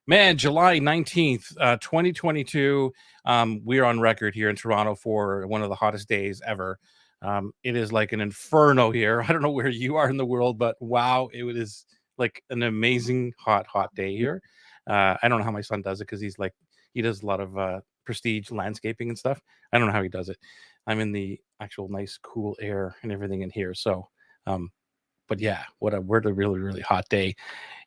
Man, July 19th, 2022. We're on record here in Toronto for one of the hottest days ever. It is like an inferno here. I don't know where you are in the world, but wow, it is like an amazing hot day here. I don't know how my son does it because he does a lot of prestige landscaping and stuff. I don't know how he does it. I'm in the actual nice cool air and everything in here. So, but yeah, we're a really, really hot day.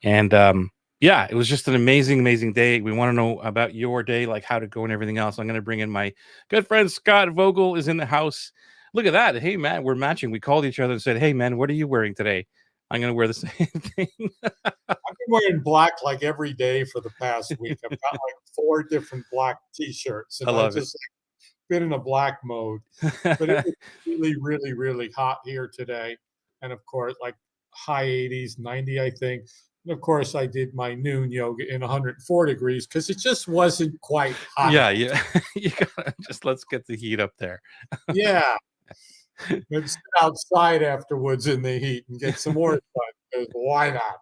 And yeah, it was just an amazing day. We want to know about your day, like how to go and everything else. I'm going to bring in my good friend Scott Vogel is in the house. Look at that. Hey, man, we're matching. We called each other and said, hey, man, what are you wearing today? I'm going to wear the same thing. I've been wearing black like every day for the past week. I've got like 4 different black T-shirts, and I love I've just been in a black mode. But it was really hot here today, and of course, like high 80s, 90, I think. And of course, I did my noon yoga in 104 degrees because it just wasn't quite hot. Yeah. You gotta let's get the heat up there. Yeah. And sit outside afterwards in the heat and get some more sun. Why not?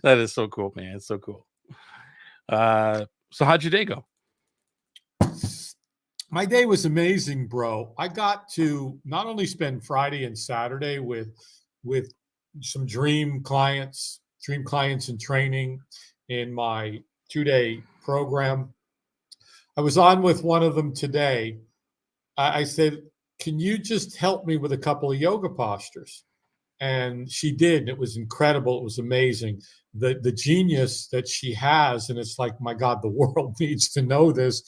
That is so cool, man. It's so cool. So how'd your day go? My day was amazing, bro. I got to not only spend Friday and Saturday with some dream clients in training in my 2-day program. I was on with one of them today. I said, can you just help me with a couple of yoga postures? And she did. It was incredible. It was amazing. The genius that she has. And it's like, my God, the world needs to know this.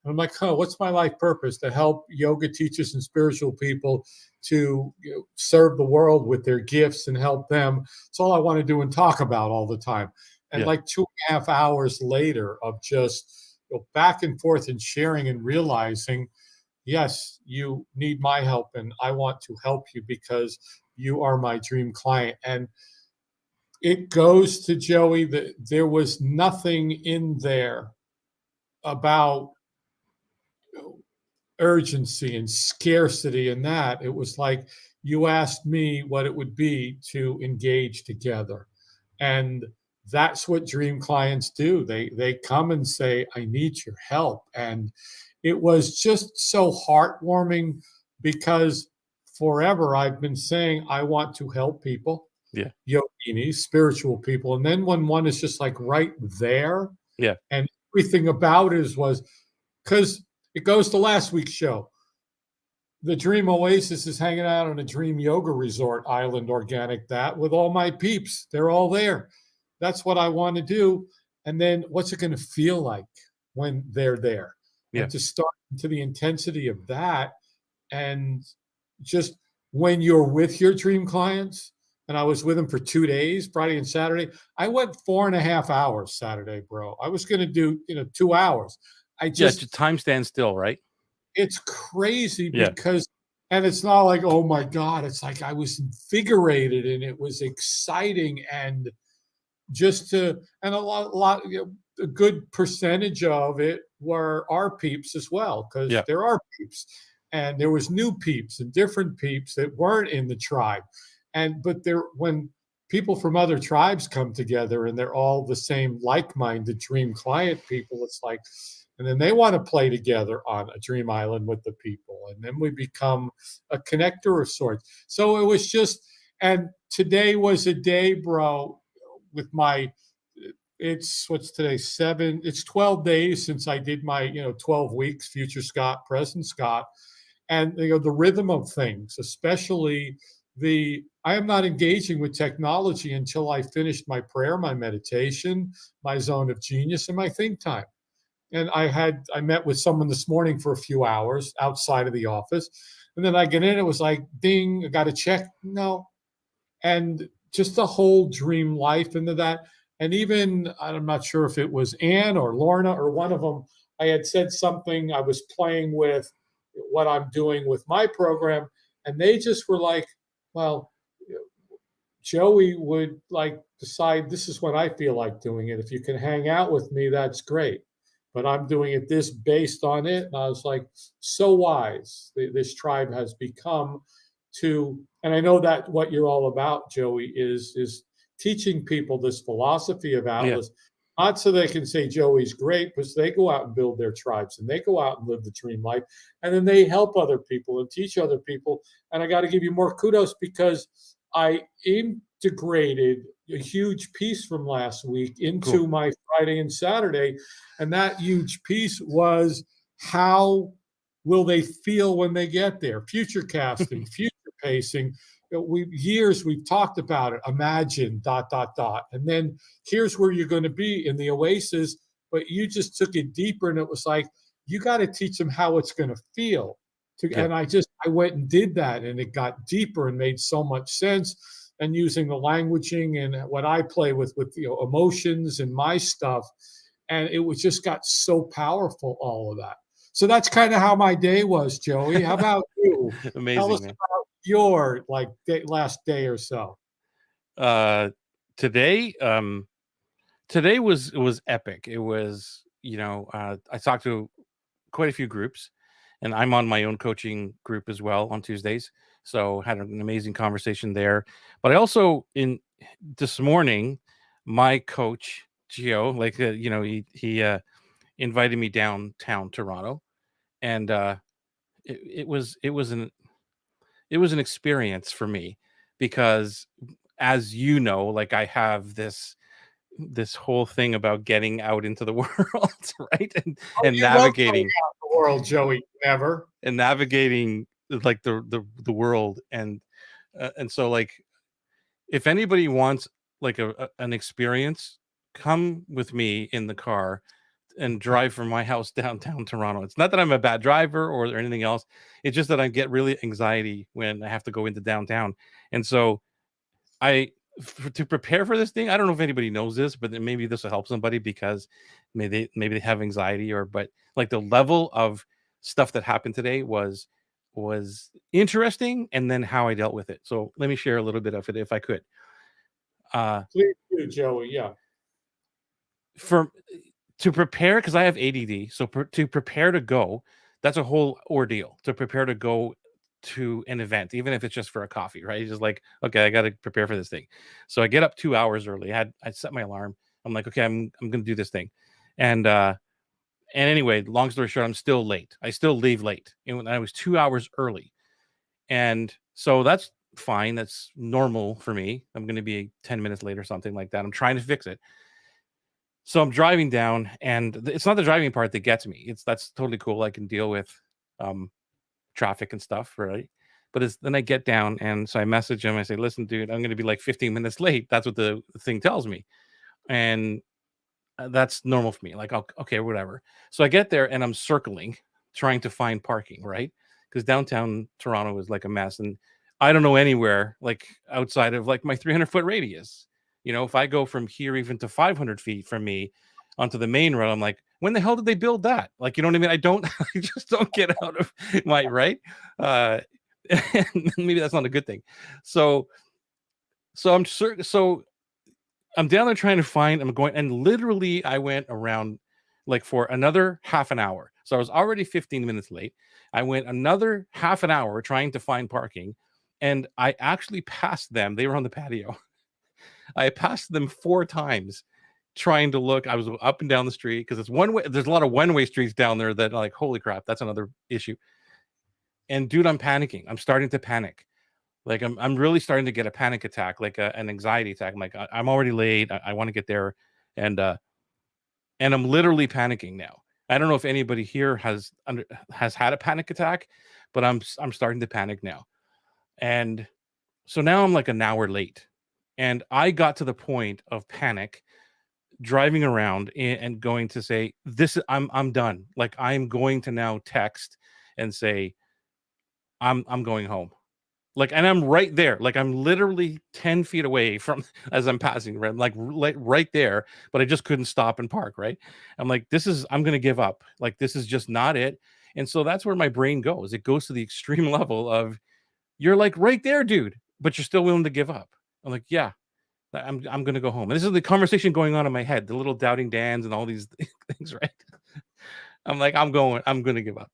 And I'm like, oh, what's my life purpose? To help yoga teachers and spiritual people to serve the world with their gifts and help them. It's all I want to do and talk about all the time. And like 2.5 hours later of just back and forth and sharing and realizing, yes, you need my help and I want to help you because you are my dream client. And it goes to Joey that there was nothing in there about urgency and scarcity and that. It was like you asked me what it would be to engage together. And that's what dream clients do. They come and say, I need your help. And it was just so heartwarming because forever I've been saying I want to help people, yoginis, spiritual people. And then when one is just like right there, and everything about it was because it goes to last week's show. The Dream Oasis is hanging out on a dream yoga resort island, organic that with all my peeps. They're all there. That's what I want to do. And then what's it going to feel like when they're there? And to start into the intensity of that. And just when you're with your dream clients, and I was with them for 2 days, Friday and Saturday, I went 4.5 hours Saturday, bro. I was going to do, 2 hours. Time stands still, right? It's crazy because, and it's not like, oh my God, it's like I was invigorated and it was exciting and and a good percentage of it were our peeps as well, because there are peeps and there was new peeps and different peeps that weren't in the tribe. But when people from other tribes come together and they're all the same like-minded dream client people, it's like, and then they want to play together on a dream island with the people. And then we become a connector of sorts. So it was just, and today was a day, bro, with what's today, it's 12 days since I did my, 12 weeks, future Scott, present Scott. And, the rhythm of things, especially I am not engaging with technology until I finished my prayer, my meditation, my zone of genius, and my think time. And I met with someone this morning for a few hours outside of the office. And then I get in, it was like, ding, I got to check. No. And just the whole dream life into that. And even, I'm not sure if it was Anne or Lorna or one of them, I had said something, I was playing with what I'm doing with my program. And they just were like, well, Joey would decide this is what I feel like doing it. If you can hang out with me, that's great. But I'm doing it this based on it. And I was like, so wise. This tribe has become and I know that what you're all about, Joey, is teaching people this philosophy of Atlas. Not so they can say Joey's great, because they go out and build their tribes and they go out and live the dream life. And then they help other people and teach other people. And I got to give you more kudos, because I integrated a huge piece from last week into Cool. my Friday and Saturday. And that huge piece was, how will they feel when they get there? Future casting, future pacing. We've talked about it. Imagine ... And then here's where you're going to be in the oasis, but you just took it deeper, and it was like, you got to teach them how it's going to feel. Yeah. And I went and did that, and it got deeper and made so much sense. And using the languaging and what I play with emotions and my stuff, and it was just got so powerful, all of that. So that's kind of how my day was, Joey. How about you? Tell Amazing, us man. about your last day or so. Today, today was epic. It was, I talked to quite a few groups, and I'm on my own coaching group as well on Tuesdays. So had an amazing conversation there. But I also, in this morning, my coach Gio, like he invited me downtown Toronto, and it was an experience for me, because, as you know, like, I have this whole thing about getting out into the world, right? And Oh, and you love going navigating out in the world, Joey. Never. and navigating like the world, and so, like, if anybody wants like an experience, come with me in the car and drive from my house downtown Toronto. It's not that I'm a bad driver or anything else. It's just that I get really anxiety when I have to go into downtown. And so to prepare for this thing, I don't know if anybody knows this, but then maybe this will help somebody, because maybe they have anxiety, but like, the level of stuff that happened today was interesting, and then how I dealt with it. So let me share a little bit of it, if I could. Please do, Joey. Yeah. For To prepare, because I have ADD, so to prepare to go, that's a whole ordeal to prepare to go to an event, even if it's just for a coffee, right? It's just like, okay, I got to prepare for this thing. So I get up 2 hours early. I set my alarm. I'm like, okay, I'm gonna do this thing, and anyway, long story short, I'm still late. I still leave late, and when I was 2 hours early, and so that's fine. That's normal for me. I'm gonna be 10 minutes late or something like that. I'm trying to fix it. So I'm driving down, and it's not the driving part that gets me. That's totally cool. I can deal with um, traffic and stuff, right? But then I get down, and so I message him. I say, "Listen, dude, I'm going to be like 15 minutes late." That's what the thing tells me, and that's normal for me. Like, okay, whatever. So I get there, and I'm circling, trying to find parking, right? Because downtown Toronto is like a mess, and I don't know anywhere like outside of like my 300-foot radius. If I go from here even to 500 feet from me onto the main road, I'm like, when the hell did they build that? Like, you know what I mean? I just don't get out of my right. And maybe that's not a good thing. So, I'm down there trying to find. I'm going, and literally, I went around like for another half an hour. So I was already 15 minutes late. I went another half an hour trying to find parking, and I actually passed them. They were on the patio. I passed them 4 times trying to look. I was up and down the street, because it's one way. There's a lot of one-way streets down there that, like, holy crap, that's another issue. And dude, I'm panicking. I'm starting to panic. Like, I'm really starting to get a panic attack, like an anxiety attack. I'm like, I'm already late. I want to get there, and I'm literally panicking now. I don't know if anybody here has had a panic attack, but I'm starting to panic now. And so now I'm like an hour late, and I got to the point of panic driving around and going to say, I'm done. Like, I'm going to now text and say, I'm going home. Like, and I'm right there. Like, I'm literally 10 feet away from as I'm passing, right? Like right there, but I just couldn't stop and park, right? I'm like, I'm gonna give up. Like, this is just not it. And so that's where my brain goes. It goes to the extreme level of, you're like right there, dude, but you're still willing to give up. I'm like, yeah, I'm gonna go home. And this is the conversation going on in my head, the little doubting Dans and all these things, right? I'm like, I'm gonna give up.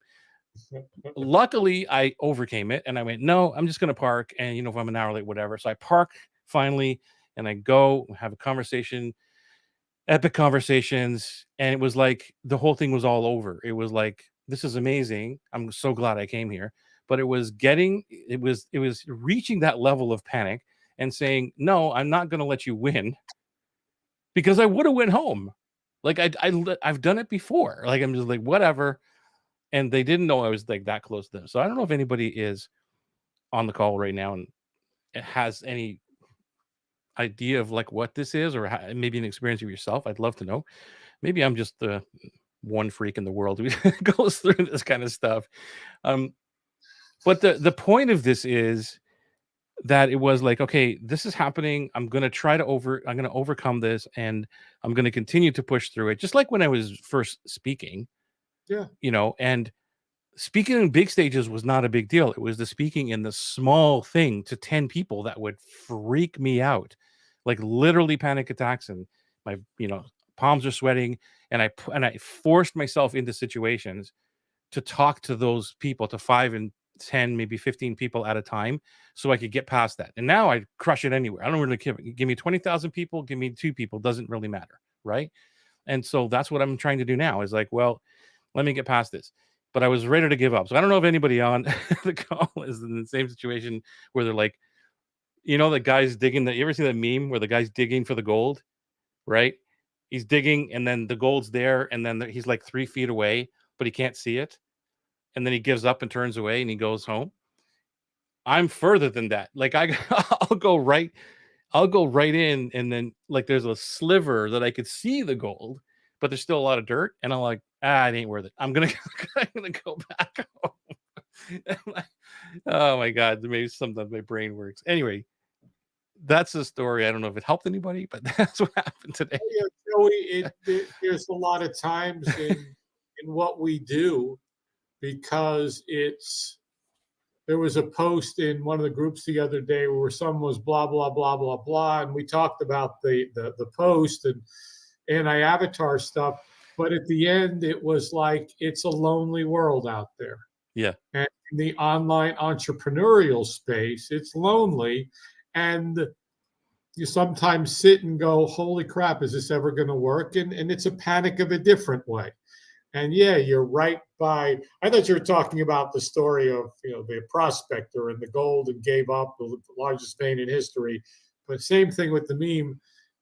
Luckily, I overcame it, and I went, no, I'm just gonna park, and if I'm an hour late, whatever. So I park finally, and I go have a conversation, epic conversations, and it was like the whole thing was all over. It was like, this is amazing. I'm so glad I came here. But it was reaching that level of panic and saying, no, I'm not going to let you win, because I would have went home. Like I've done it before. Like I'm just like, whatever. And they didn't know I was like that close to them. So I don't know if anybody is on the call right now and has any idea of like what this is, or maybe an experience of yourself. I'd love to know. Maybe I'm just the one freak in the world who goes through this kind of stuff. But the point of this is that it was like, okay, this is happening. I'm going to overcome this, and I'm going to continue to push through it. Just like when I was first speaking, and speaking in big stages was not a big deal. It was the speaking in the small thing to 10 people that would freak me out, like literally panic attacks, and my, palms are sweating. And I forced myself into situations to talk to those people, to 5 and 10, maybe 15 people at a time, so I could get past that. And now I crush it anywhere. I don't really care. Give me 20,000 people, give me 2 people, doesn't really matter. Right. And so that's what I'm trying to do now, is like, well, let me get past this. But I was ready to give up. So I don't know if anybody on the call is in the same situation where they're like, the guy's digging. You ever see that meme where the guy's digging for the gold, right? He's digging, and then the gold's there, and then he's like 3 feet away, but he can't see it. And then he gives up and turns away, and he goes home. I'm further than that. Like I'll go right in, and then like there's a sliver that I could see the gold, but there's still a lot of dirt, and I'm like, it ain't worth it. I'm gonna go back home. Oh my God, maybe sometimes my brain works. Anyway, that's the story. I don't know if it helped anybody, but that's what happened today. Joey, there's a lot of times in what we do, because there was a post in one of the groups the other day where someone was blah blah blah blah blah, and we talked about the post and anti-avatar stuff, but at the end it was like, it's a lonely world out there. Yeah. And in the online entrepreneurial space, it's lonely, and you sometimes sit and go, holy crap, is this ever going to work? And it's a panic of a different way. And yeah, you're right by. I thought you were talking about the story of the prospector and the gold and gave up, the largest vein in history. But same thing with the meme.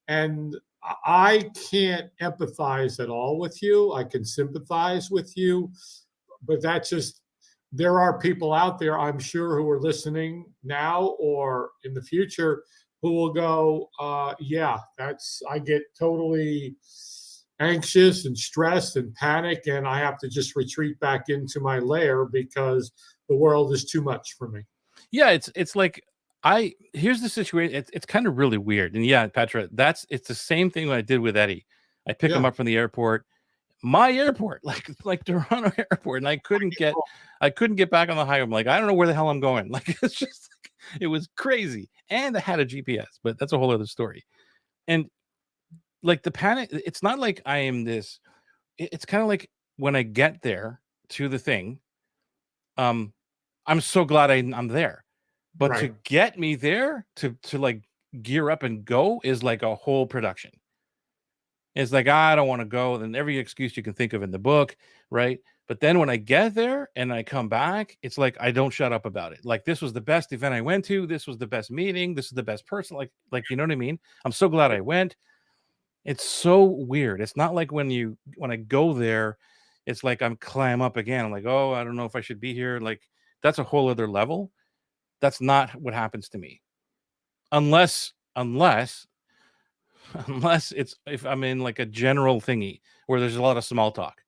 And I can't empathize at all with you. I can sympathize with you, but that's just, there are people out there, I'm sure, who are listening now or in the future, who will go, yeah, I get totally anxious and stressed and panic, and I have to just retreat back into my lair because the world is too much for me. Yeah, it's like, here's the situation. It's kind of really weird. And yeah, Petra, it's the same thing I did with Eddie. I pick him up from the airport, my airport, like Toronto airport, and I couldn't get back on the highway. I'm like, I don't know where the hell I'm going. Like, it's just, it was crazy. And I had a GPS, but that's a whole other story. And like the panic, it's not like I am this. It's kind of like when I get there to the thing, I'm so glad I'm there. But to get me there, to like gear up and go, is like a whole production. It's like, I don't want to go. Then every excuse you can think of in the book, right? But then when I get there and I come back, it's like I don't shut up about it. Like, this was the best event I went to. This was the best meeting. This is the best person. Like you know what I mean? I'm so glad I went. It's so weird. It's not like when I go there, it's like I'm clam up again. I'm like, oh, I don't know if I should be here. Like, that's a whole other level. That's not what happens to me. Unless it's, if I'm in like a general thingy where there's a lot of small talk,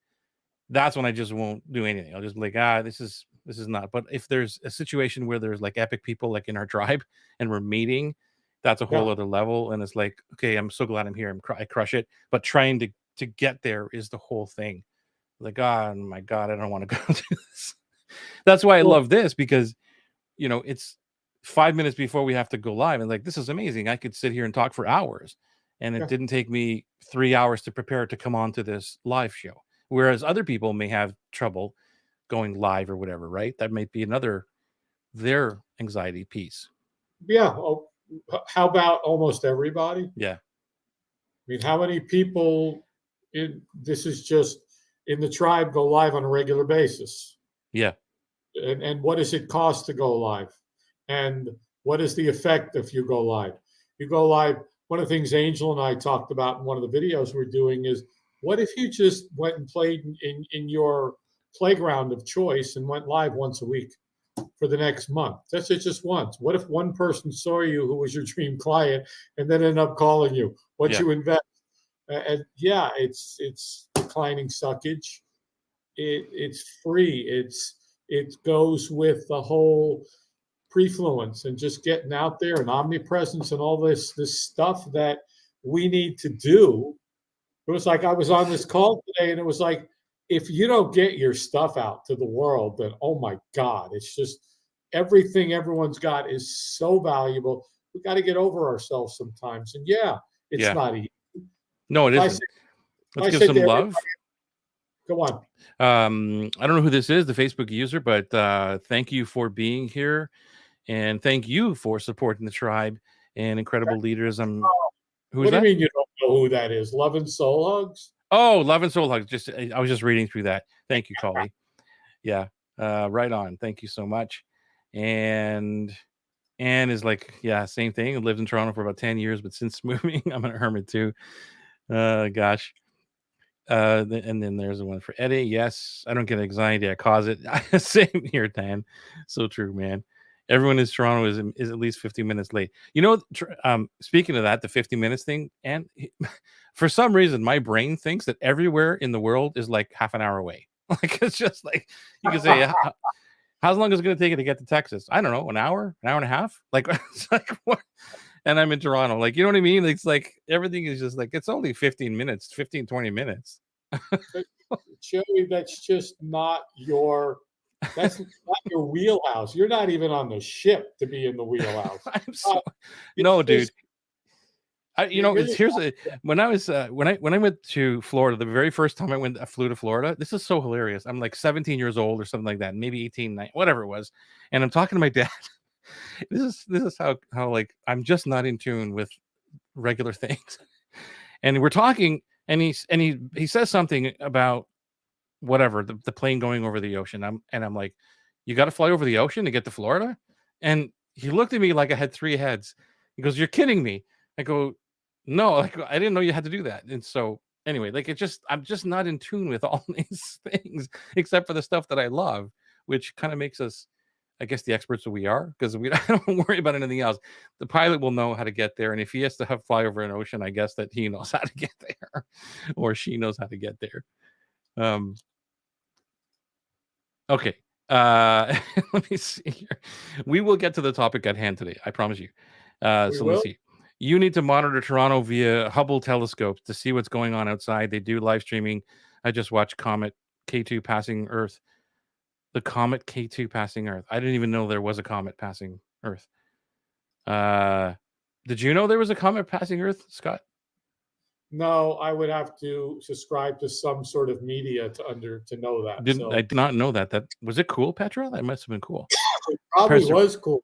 that's when I just won't do anything. I'll just be like, this is not. But if there's a situation where there's like epic people like in our tribe and we're meeting, that's a whole other level. And it's like, okay, I'm so glad I'm here. I crush it. But trying to get there is the whole thing. Like, oh my God, I don't want to go do this. That's why I love this, because it's 5 minutes before we have to go live, and like, this is amazing. I could sit here and talk for hours, and it didn't take me 3 hours to prepare to come on to this live show. Whereas other people may have trouble going live or whatever, right? That might be their anxiety piece. Yeah. Oh, how about almost everybody? Yeah. mean, how many people this is just in the tribe go live on a regular basis? Yeah. And what does it cost to go live? And what is the effect if you go live? You go live. One of the things Angel and I talked about in one of the videos we're doing is, what if you just went and played in your playground of choice and went live once a week for the next month? That's it, just once. What if one person saw you who was your dream client and then ended up calling you? What you invest? And yeah, it's declining suckage. It's free. It goes with the whole prefluence and just getting out there and omnipresence and all this stuff that we need to do. It was like I was on this call today, and it was like, if you don't get your stuff out to the world, then oh my God, it's just everything everyone's got is so valuable. We got to get over ourselves sometimes. And yeah, it's not easy. No, it isn't. Let's give some love. Go on. I don't know who this is, the Facebook user, but thank you for being here, and thank you for supporting the tribe and incredible leaders. What do you mean you don't know who that is? Love and Soul Hugs? Oh, Love and Soul Hugs. I was just reading through that. Thank you, Colby. Yeah, right on. Thank you so much. And Anne is like, yeah, same thing. I lived in Toronto for about 10 years, but since moving, I'm a hermit too. Gosh. And then there's the one for Eddie. Yes, I don't get anxiety. I cause it. Same here, Dan. So true, man. Everyone in Toronto is at least 50 minutes late. You know, speaking of that, the 50 minutes thing, and for some reason, my brain thinks that everywhere in the world is like half an hour away. Like, it's just like, you can say, how long is it going to take it to get to Texas? I don't know, an hour and a half? Like, it's like, what? And I'm in Toronto. Like, you know what I mean? It's like, everything is just like, it's only 15 minutes, 15, 20 minutes. Joey, that's just not your wheelhouse. You're not even on the ship to be in the wheelhouse. No, dude. When I went to Florida, the very first time I flew to Florida, this is so hilarious. I'm like 17 years old or something like that, maybe 18, 19, whatever it was. And I'm talking to my dad. This is how like I'm just not in tune with regular things. And we're talking, and he says something about whatever, the plane going over the ocean. I'm like, you got to fly over the ocean to get to Florida? And he looked at me like I had three heads. He goes, "You're kidding me." I go, "No, like, I didn't know you had to do that." And so anyway, like, I'm just not in tune with all these things except for the stuff that I love, which kind of makes us, I guess, the experts that we are, because we don't worry about anything else. The pilot will know how to get there, and if he has to fly over an ocean, I guess that he knows how to get there, or she knows how to get there. Okay. Let me see here. We will get to the topic at hand today. I promise you. Let's see. You need to monitor Toronto via Hubble telescopes to see what's going on outside. They do live streaming. I just watched Comet K2 passing Earth. The Comet K2 passing Earth. I didn't even know there was a comet passing Earth. Did you know there was a comet passing Earth, Scott? No, I would have to subscribe to some sort of media to know that. I did not know that. Was it cool, Petra? That must have been cool. It probably was cool.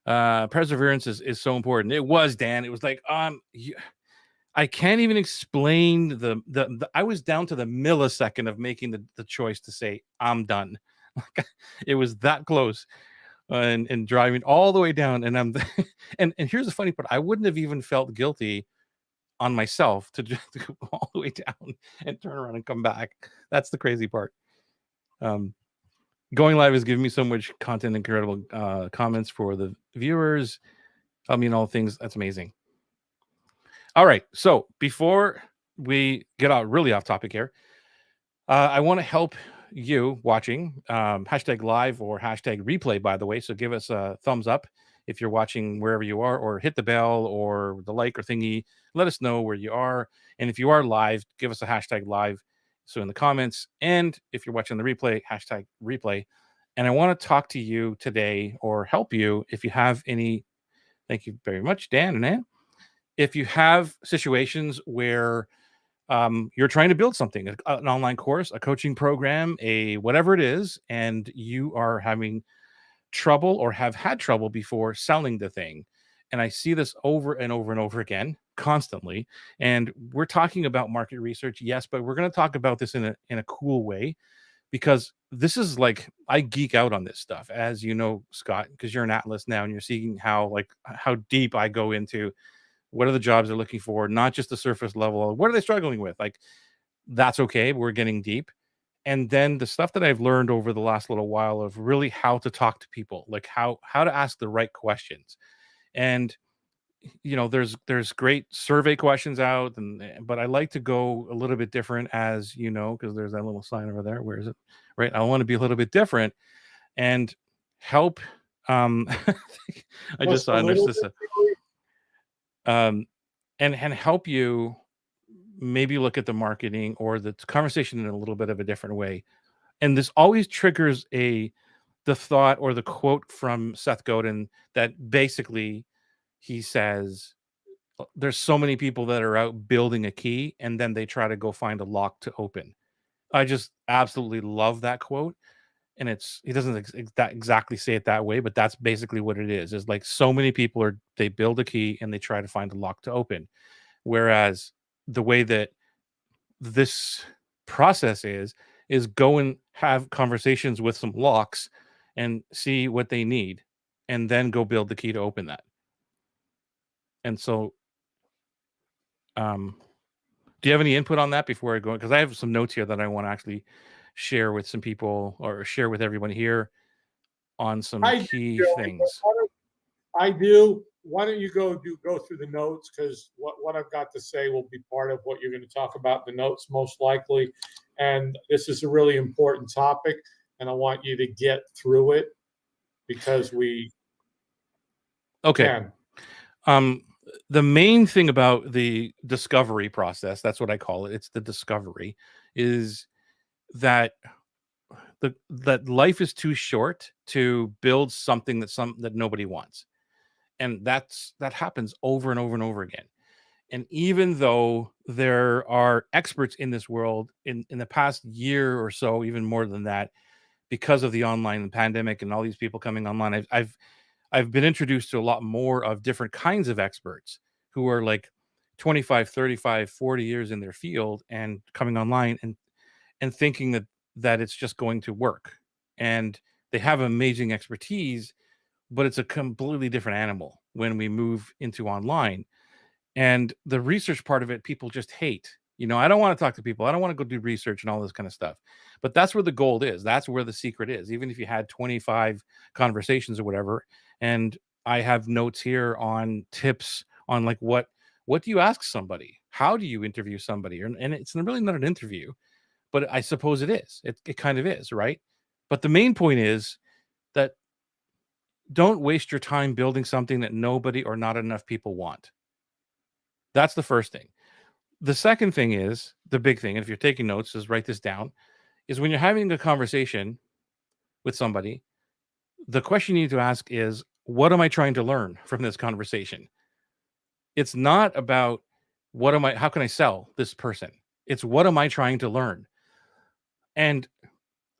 Perseverance is so important. It was, Dan. It was like, I can't even explain the I was down to the millisecond of making the choice to say I'm done. It was that close. And driving all the way down, and I'm and here's the funny part. I wouldn't have even felt guilty on myself to go all the way down and turn around and come back. That's the crazy part. Going live has given me so much content, incredible comments for the viewers. I mean, all things. That's amazing. All right. So before we get out really off topic here, I want to help you watching, hashtag live or hashtag replay, by the way. So give us a thumbs up if you're watching wherever you are, or hit the bell or the like or thingy. Let us know where you are. And if you are live, give us a hashtag live. So in the comments, and if you're watching the replay, hashtag replay. And I want to talk to you today, or help you if you have any. Thank you very much, Dan and Ann. If you have situations where you're trying to build something, an online course, a coaching program, a whatever it is, and you are having trouble or have had trouble before selling the thing, and I see this over and over and over again constantly. And we're talking about market research, yes, but we're going to talk about this in a cool way, because this is like, I geek out on this stuff, as you know, Scott, because you're an Atlas now and you're seeing how deep I go into what are the jobs they're looking for, not just the surface level. What are they struggling with? Like, that's okay. We're getting deep. And then the stuff that I've learned over the last little while of really how to talk to people, like how to ask the right questions. And there's great survey questions out, but I like to go a little bit different, as you know, because there's that little sign over there. Where is it? Right. I want to be a little bit different and help. I just saw there's this and help you maybe look at the marketing or the conversation in a little bit of a different way. And this always triggers the thought or the quote from Seth Godin that basically he says, there's so many people that are out building a key and then they try to go find a lock to open. I just absolutely love that quote. And he doesn't exactly say it that way, but that's basically what it is. Is like, so many people they build a key and they try to find a lock to open. Whereas the way that this process is go and have conversations with some locks and see what they need, and then go build the key to open that. And so, do you have any input on that before I go? Because I have some notes here that I want to actually share with some people, or share with everyone here on some key things. I do. Why don't you go through the notes, because what I've got to say will be part of what you're going to talk about in the notes, most likely. And this is a really important topic, and I want you to get through it because we can. The main thing about the discovery process, that's what I call it. It's the discovery, is that that life is too short to build something that nobody wants. And that happens over and over and over again. And even though there are experts in this world in the past year or so, even more than that, because of the online pandemic and all these people coming online, I've been introduced to a lot more of different kinds of experts who are like 25, 35, 40 years in their field and coming online and thinking that it's just going to work. And they have amazing expertise, but it's a completely different animal when we move into online. And the research part of it, people just hate. I don't want to talk to people. I don't want to go do research and all this kind of stuff. But that's where the gold is. That's where the secret is. Even if you had 25 conversations or whatever. And I have notes here on tips on like what do you ask somebody? How do you interview somebody? And it's really not an interview, but I suppose it is. It kind of is, right? But the main point is that don't waste your time building something that nobody or not enough people want. That's the first thing. The second thing is, the big thing, and if you're taking notes, is write this down, is when you're having a conversation with somebody, the question you need to ask is, what am I trying to learn from this conversation? It's not about how can I sell this person? It's what am I trying to learn? And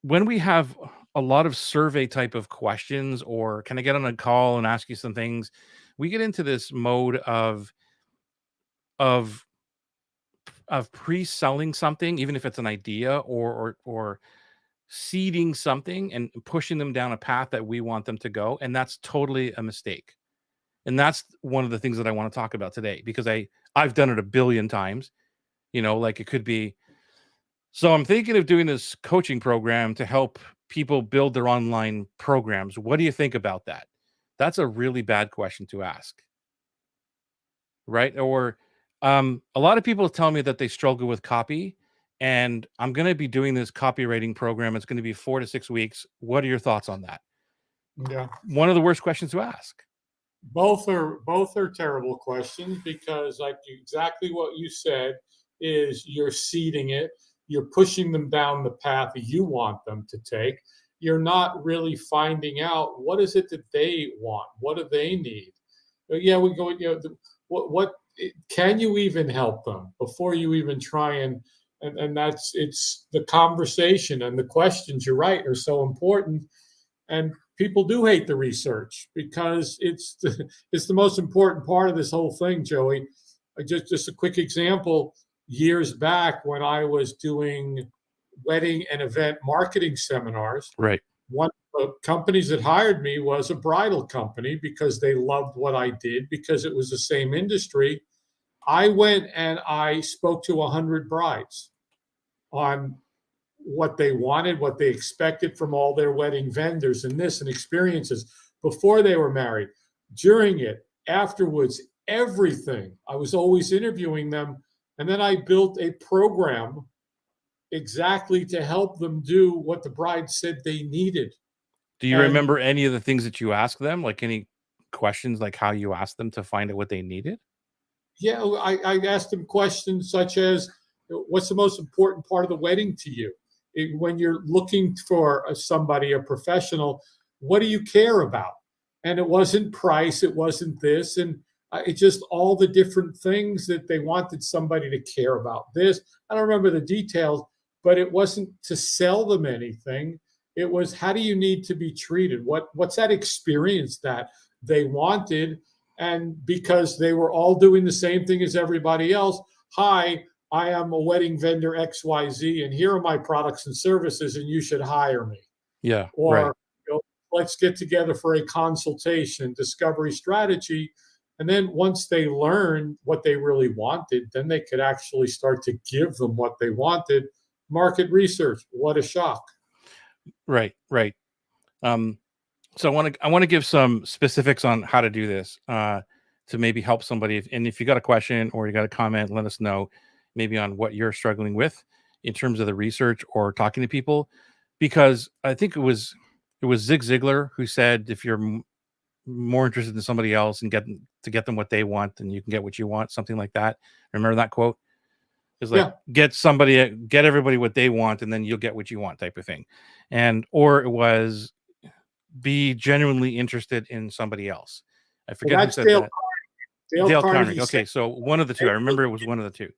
when we have a lot of survey type of questions, or can I get on a call and ask you some things, we get into this mode of pre-selling something, even if it's an idea, or seeding something and pushing them down a path that we want them to go. And that's totally a mistake. And that's one of the things that I want to talk about today, because I've done it a billion times. Like it could be, so I'm thinking of doing this coaching program to help people build their online programs. What do you think about that? That's a really bad question to ask. Right? Or a lot of people tell me that they struggle with copy, and I'm going to be doing this copywriting program. It's going to be 4 to 6 weeks. What are your thoughts on that? Yeah. One of the worst questions to ask. Both are terrible questions, because like exactly what you said is you're seeding it. You're pushing them down the path you want them to take. You're not really finding out what is it that they want. What do they need? Yeah, we go. What can you even help them before you even try and it's the conversation and the questions. You're right, are so important. And people do hate the research because it's the most important part of this whole thing, Joey. Just a quick example. Years back when I was doing wedding and event marketing seminars, right. one of the companies that hired me was a bridal company because they loved what I did, because it was the same industry. I went and I spoke to 100 brides on what they wanted, what they expected from all their wedding vendors and this and experiences before they were married, during it, afterwards, everything. I was always interviewing them. And then I built a program exactly to help them do what the bride said they needed. Do you remember any of the things that you asked them? Like any questions, like how you asked them to find out what they needed? Yeah, I asked them questions such as, what's the most important part of the wedding to you? When you're looking for somebody, a professional, what do you care about? And it wasn't price, it wasn't this, and it just all the different things that they wanted somebody to care about. This, I don't remember the details, but it wasn't to sell them anything. It was, how do you need to be treated? What's that experience that they wanted? And because they were all doing the same thing as everybody else, hi, I am a wedding vendor XYZ, and here are my products and services, and you should hire me. Yeah. Or, right. Let's get together for a consultation, discovery strategy. And then once they learned what they really wanted, then they could actually start to give them what they wanted. Market research, what a shock. Right. So I want to give some specifics on how to do this to maybe help somebody. And if you got a question or you got a comment, let us know maybe on what you're struggling with in terms of the research or talking to people, because I think it was Zig Ziglar who said, if you're more interested in somebody else and get them what they want, then you can get what you want, something like that. Remember that quote? It's like, get everybody what they want, and then you'll get what you want, type of thing. Or it was, be genuinely interested in somebody else. I forget who said that. Dale Carnegie. Okay, so one of the two. I remember it was one of the two.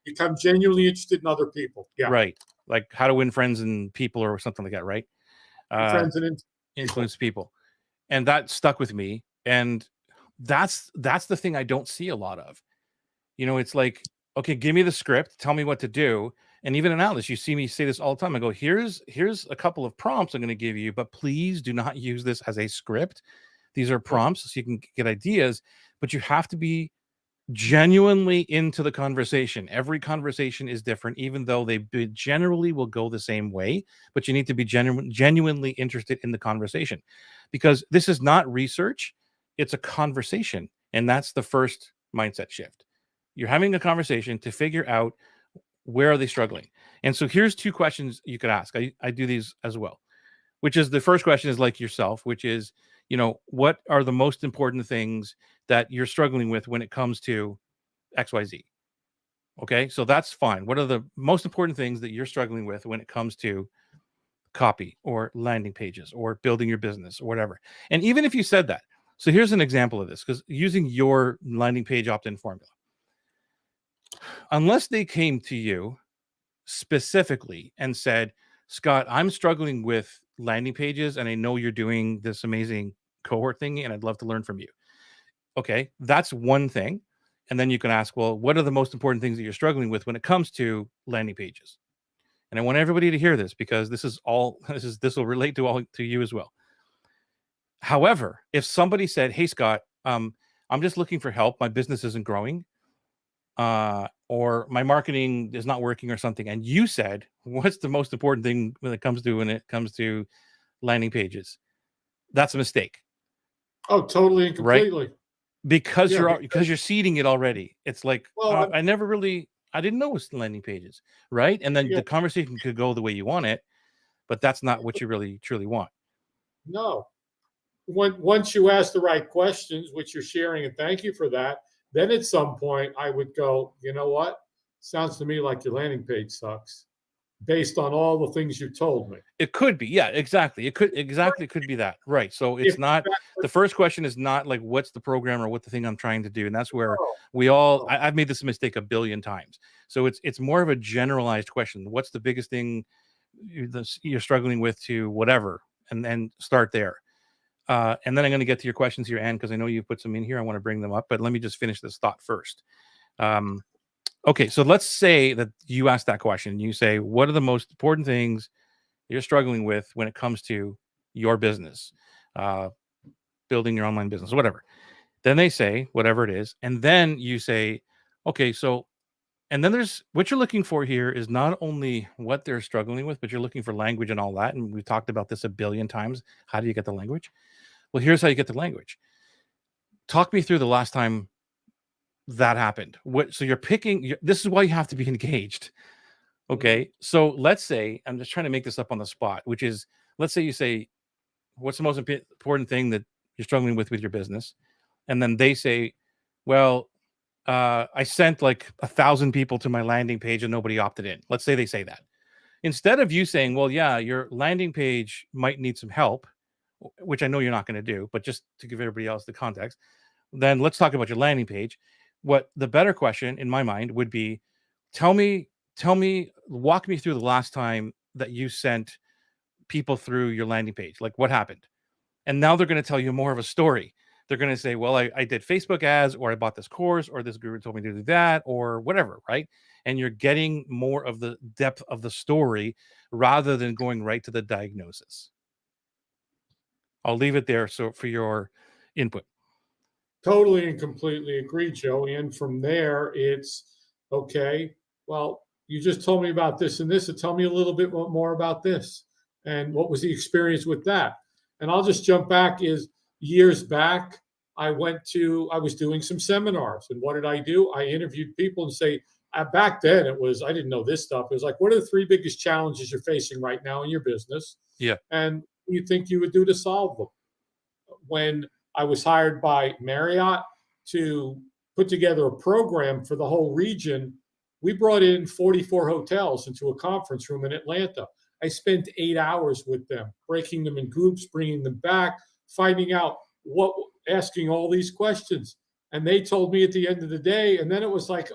Become genuinely interested in other people. Yeah. Right. Like how to win friends and people or something like that, right? Friends and influence people. And that stuck with me. And that's the thing I don't see a lot of. It's like, okay, give me the script, tell me what to do. And even in Atlas, you see me say this all the time. I go, here's a couple of prompts I'm going to give you, but please do not use this as a script. These are prompts so you can get ideas, but you have to be genuinely into the conversation. Every conversation is different, even though they generally will go the same way, but you need to be genuinely interested in the conversation, because this is not research, it's a conversation. And that's the first mindset shift. You're having a conversation to figure out where are they struggling. And so here's two questions you could ask. I do these as well, which is, the first question is like yourself, which is, what are the most important things that you're struggling with when it comes to XYZ? Okay, so that's fine. What are the most important things that you're struggling with when it comes to copy or landing pages or building your business or whatever? And even if you said that, so here's an example of this, because using your landing page opt-in formula, unless they came to you specifically and said, Scott, I'm struggling with landing pages, and I know you're doing this amazing cohort thing, and I'd love to learn from you. Okay, that's one thing. And then you can ask, well, what are the most important things that you're struggling with when it comes to landing pages? And I want everybody to hear this, because this will relate to you as well. However, if somebody said, hey, Scott, I'm just looking for help, my business isn't growing, or my marketing is not working or something, and you said, what's the most important thing when it comes to landing pages? That's a mistake. Oh, totally and completely. Right? Because you're seeding it already. It's like, I didn't know it was landing pages, right? And then the conversation could go the way you want it, but that's not what you really truly want. No. Once you ask the right questions, which you're sharing, and thank you for that, then at some point I would go, you know what? Sounds to me like your landing page sucks, based on all the things you told me. It could be. Yeah, exactly. It could be that. Right. So it's not, the first question is not like, what's the program or what the thing I'm trying to do? And that's where I've made this mistake a billion times. So it's more of a generalized question. What's the biggest thing you're struggling with to whatever? And then start there. And then I'm going to get to your questions here, Anne, because I know you put some in here. I want to bring them up, but let me just finish this thought first. Okay, so let's say that you asked that question. You say, what are the most important things you're struggling with when it comes to your business, building your online business, whatever. Then they say whatever it is, and then you say, okay, so, and then there's what you're looking for here is not only what they're struggling with, but you're looking for language and all that. And we've talked about this a billion times. How do you get the language? Well, here's how you get the language. Talk me through the last time that happened. So you're picking, this is why you have to be engaged. Okay. So let's say, I'm just trying to make this up on the spot, which is, let's say you say, what's the most important thing that you're struggling with your business? And then they say, well, I sent like 1,000 people to my landing page and nobody opted in. Let's say they say that. Instead of you saying, well, yeah, your landing page might need some help, which I know you're not going to do, but just to give everybody else the context, then let's talk about your landing page. What the better question in my mind would be, tell me, walk me through the last time that you sent people through your landing page. Like what happened? And now they're going to tell you more of a story. They're going to say, well, I did Facebook ads, or I bought this course, or this guru told me to do that, or whatever, right? And you're getting more of the depth of the story rather than going right to the diagnosis. I'll leave it there so for your input. Totally and completely agree, Joey. And from there, it's okay, well, you just told me about this and this, so tell me a little bit more about this. And what was the experience with that? And I'll just jump back is years back, I was doing some seminars. And what did I do? I interviewed people and say, back then I didn't know this stuff. It was like, what are the 3 biggest challenges you're facing right now in your business? Yeah. And what do you think you would do to solve them? When I was hired by Marriott to put together a program for the whole region, we brought in 44 hotels into a conference room in Atlanta. I spent 8 hours with them, breaking them in groups, bringing them back, finding out asking all these questions. And they told me at the end of the day, and then it was like,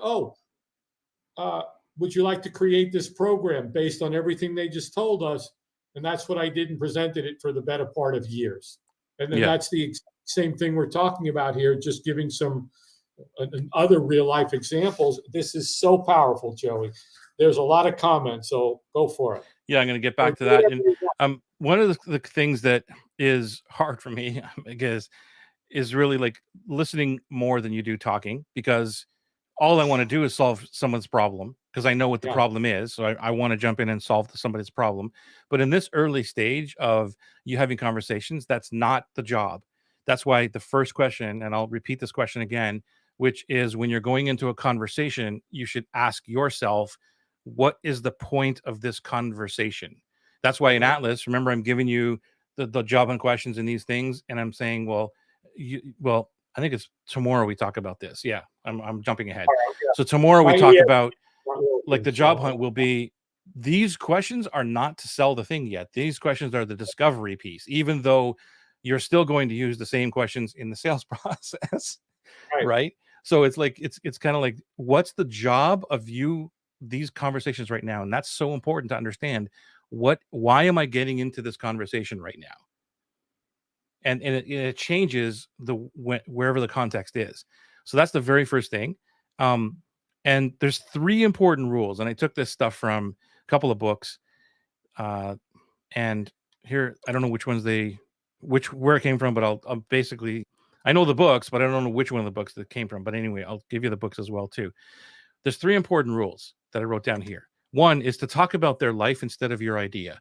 would you like to create this program based on everything they just told us? And that's what I did and presented it for the better part of years. And then that's the same thing we're talking about here, just giving some other real life examples. This is so powerful, Joey. There's a lot of comments, so go for it. Yeah, I'm going to get back to that. And one of the things that is hard for me, I guess, is really like listening more than you do talking, because all I want to do is solve someone's problem, because I know what the problem is. So I want to jump in and solve somebody's problem. But in this early stage of you having conversations, that's not the job. That's why the first question, and I'll repeat this question again, which is when you're going into a conversation, you should ask yourself, what is the point of this conversation? That's why in Atlas, remember, I'm giving you the job and questions and these things. And I'm saying, well, I think it's tomorrow we talk about this. Yeah, I'm jumping ahead. So tomorrow we talk about like the job hunt will be, these questions are not to sell the thing yet. These questions are the discovery piece, even though you're still going to use the same questions in the sales process. Right. So it's like, it's kind of like, what's the job of these conversations right now? And that's so important to understand. Why am I getting into this conversation right now? And it changes wherever the context is. So that's the very first thing. And there's 3 important rules. And I took this stuff from a couple of books. And here, I don't know where it came from, but I'll basically, I know the books, but I don't know which one of the books that came from. But anyway, I'll give you the books as well too. There's 3 important rules that I wrote down here. One is to talk about their life instead of your idea.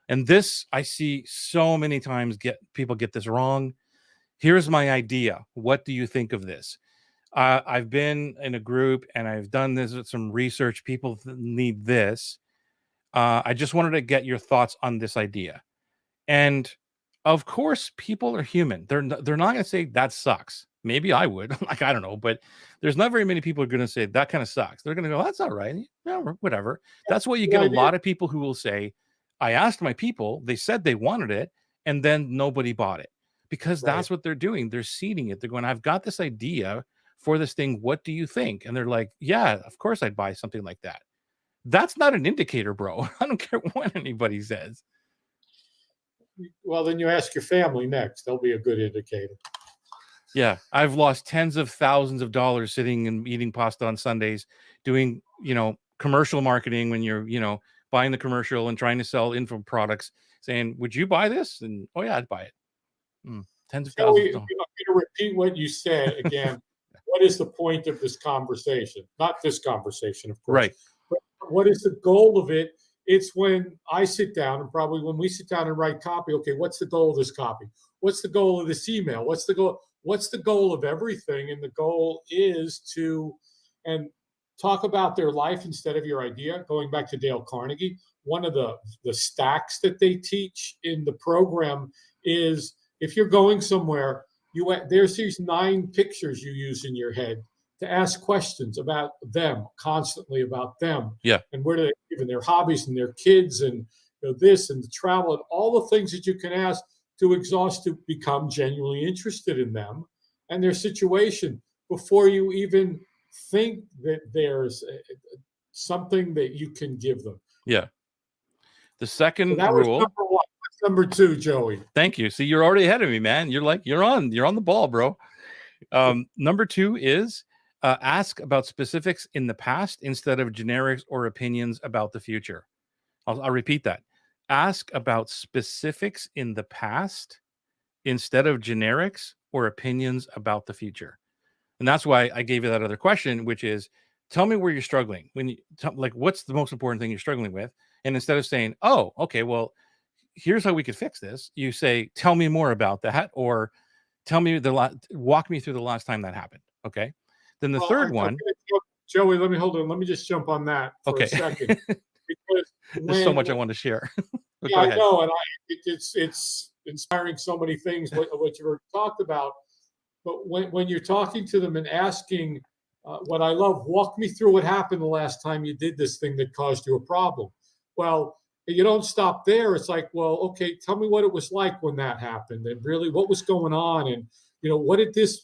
And this, I see so many times people get this wrong. Here's my idea. What do you think of this? I've been in a group and I've done this with some research. People need this. I just wanted to get your thoughts on this idea. And of course, people are human. They're not going to say that sucks. Maybe I would, like, I don't know, but there's not very many people who are going to say that kind of sucks. They're going to go, that's all right. Yeah, whatever. That's why you get a lot of people who will say, I asked my people, they said they wanted it, and then nobody bought it, because that's what they're doing. They're seeding it. They're going, I've got this idea for this thing. What do you think? And they're like, yeah, of course I'd buy something like that. That's not an indicator, bro. I don't care what anybody says. Well, then you ask your family next. They'll be a good indicator. Yeah, I've lost tens of thousands of dollars sitting and eating pasta on Sundays, doing, commercial marketing when you're, buying the commercial and trying to sell info products, saying, "Would you buy this?" And, "Oh yeah, I'd buy it." Tens of thousands Joey, of I'm dollars. going to repeat what you said again. What is the point of this conversation? Not this conversation, of course. Right. But what is the goal of it? It's when I sit down, and probably when we sit down and write copy. Okay, what's the goal of this copy? What's the goal of this email? What's the goal? What's the goal of everything? And the goal is to and talk about their life instead of your idea. Going back to Dale Carnegie, one of the stacks that they teach in the program is if you're going somewhere, there's these 9 pictures you use in your head to ask questions about them, constantly about them. Yeah. And where do they live, and their hobbies and their kids, and this and the travel, and all the things that you can ask to become genuinely interested in them and their situation before you even think that there's something that you can give them. Yeah. The second that rule. was number 1. What's number 2, Joey? Thank you. See, you're already ahead of me, man. You're on the ball, bro. Number 2 is ask about specifics in the past instead of generics or opinions about the future. I'll repeat that. Ask about specifics in the past instead of generics or opinions about the future. And that's why I gave you that other question, which is, tell me where you're struggling. What's the most important thing you're struggling with? And instead of saying, "Oh, okay, well, here's how we could fix this," you say, "Tell me more about that," or walk me through the last time that happened. Okay. Then the third one. Joey, let me just jump on that for a second. Because there's so much I want to share. Yeah, I know, and it's inspiring so many things what you've already talked about. But when you're talking to them and asking, what I love, walk me through what happened the last time you did this thing that caused you a problem. Well, you don't stop there. It's like, well, okay, tell me what it was like when that happened, and really what was going on, and what did this,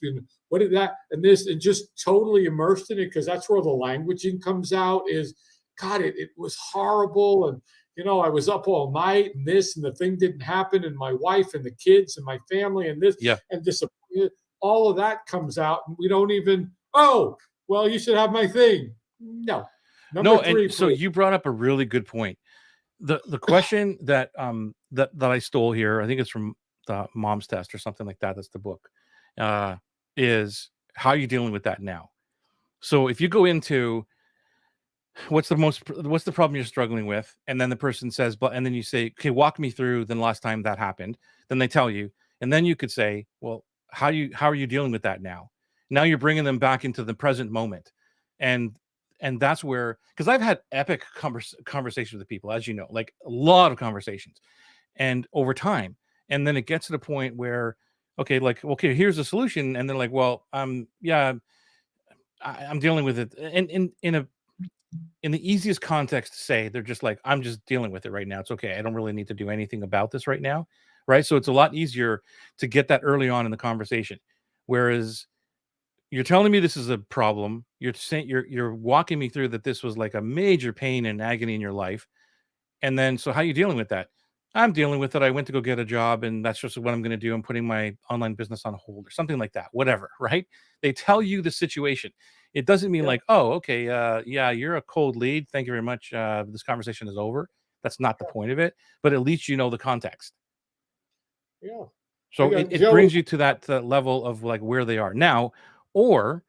what did that, and this, and just totally immersed in it, because that's where the languaging comes out. Is God, it was horrible, and I was up all night, and this, and the thing didn't happen, and my wife and the kids and my family, and this, and disappointed. All of that comes out, and we don't even. Oh, well, you should have my thing. No. Number 3. And so you brought up a really good point. The question that I stole here, I think it's from the Mom's Test or something like that. That's the book. Is how are you dealing with that now? So if you go into what's the problem you're struggling with, and then the person says, and then you say, "Okay, walk me through the last time that happened." Then they tell you, and then you could say, "Well, how are you dealing with that now?" Now you're bringing them back into the present moment, and that's where, because I've had epic conversations with people, as you know, like a lot of conversations, and over time, and then it gets to the point where, okay, here's the solution, and they're like, "Well, yeah, I'm dealing with it," and in the easiest context to say, they're just like, "I'm just dealing with it right now. It's okay. I don't really need to do anything about this right now." Right. So it's a lot easier to get that early on in the conversation. Whereas you're telling me this is a problem. You're saying you're walking me through that this was like a major pain and agony in your life. And then, so how are you dealing with that? "I'm dealing with it. I went to go get a job, and that's just what I'm going to do. I'm putting my online business on hold," or something like that. Whatever. Right. They tell you the situation. It doesn't mean like, "Oh, okay, yeah, you're a cold lead. Thank you very much. This conversation is over." That's not the point of it. But at least you know the context. Yeah. So it brings you to that level of like where they are now, or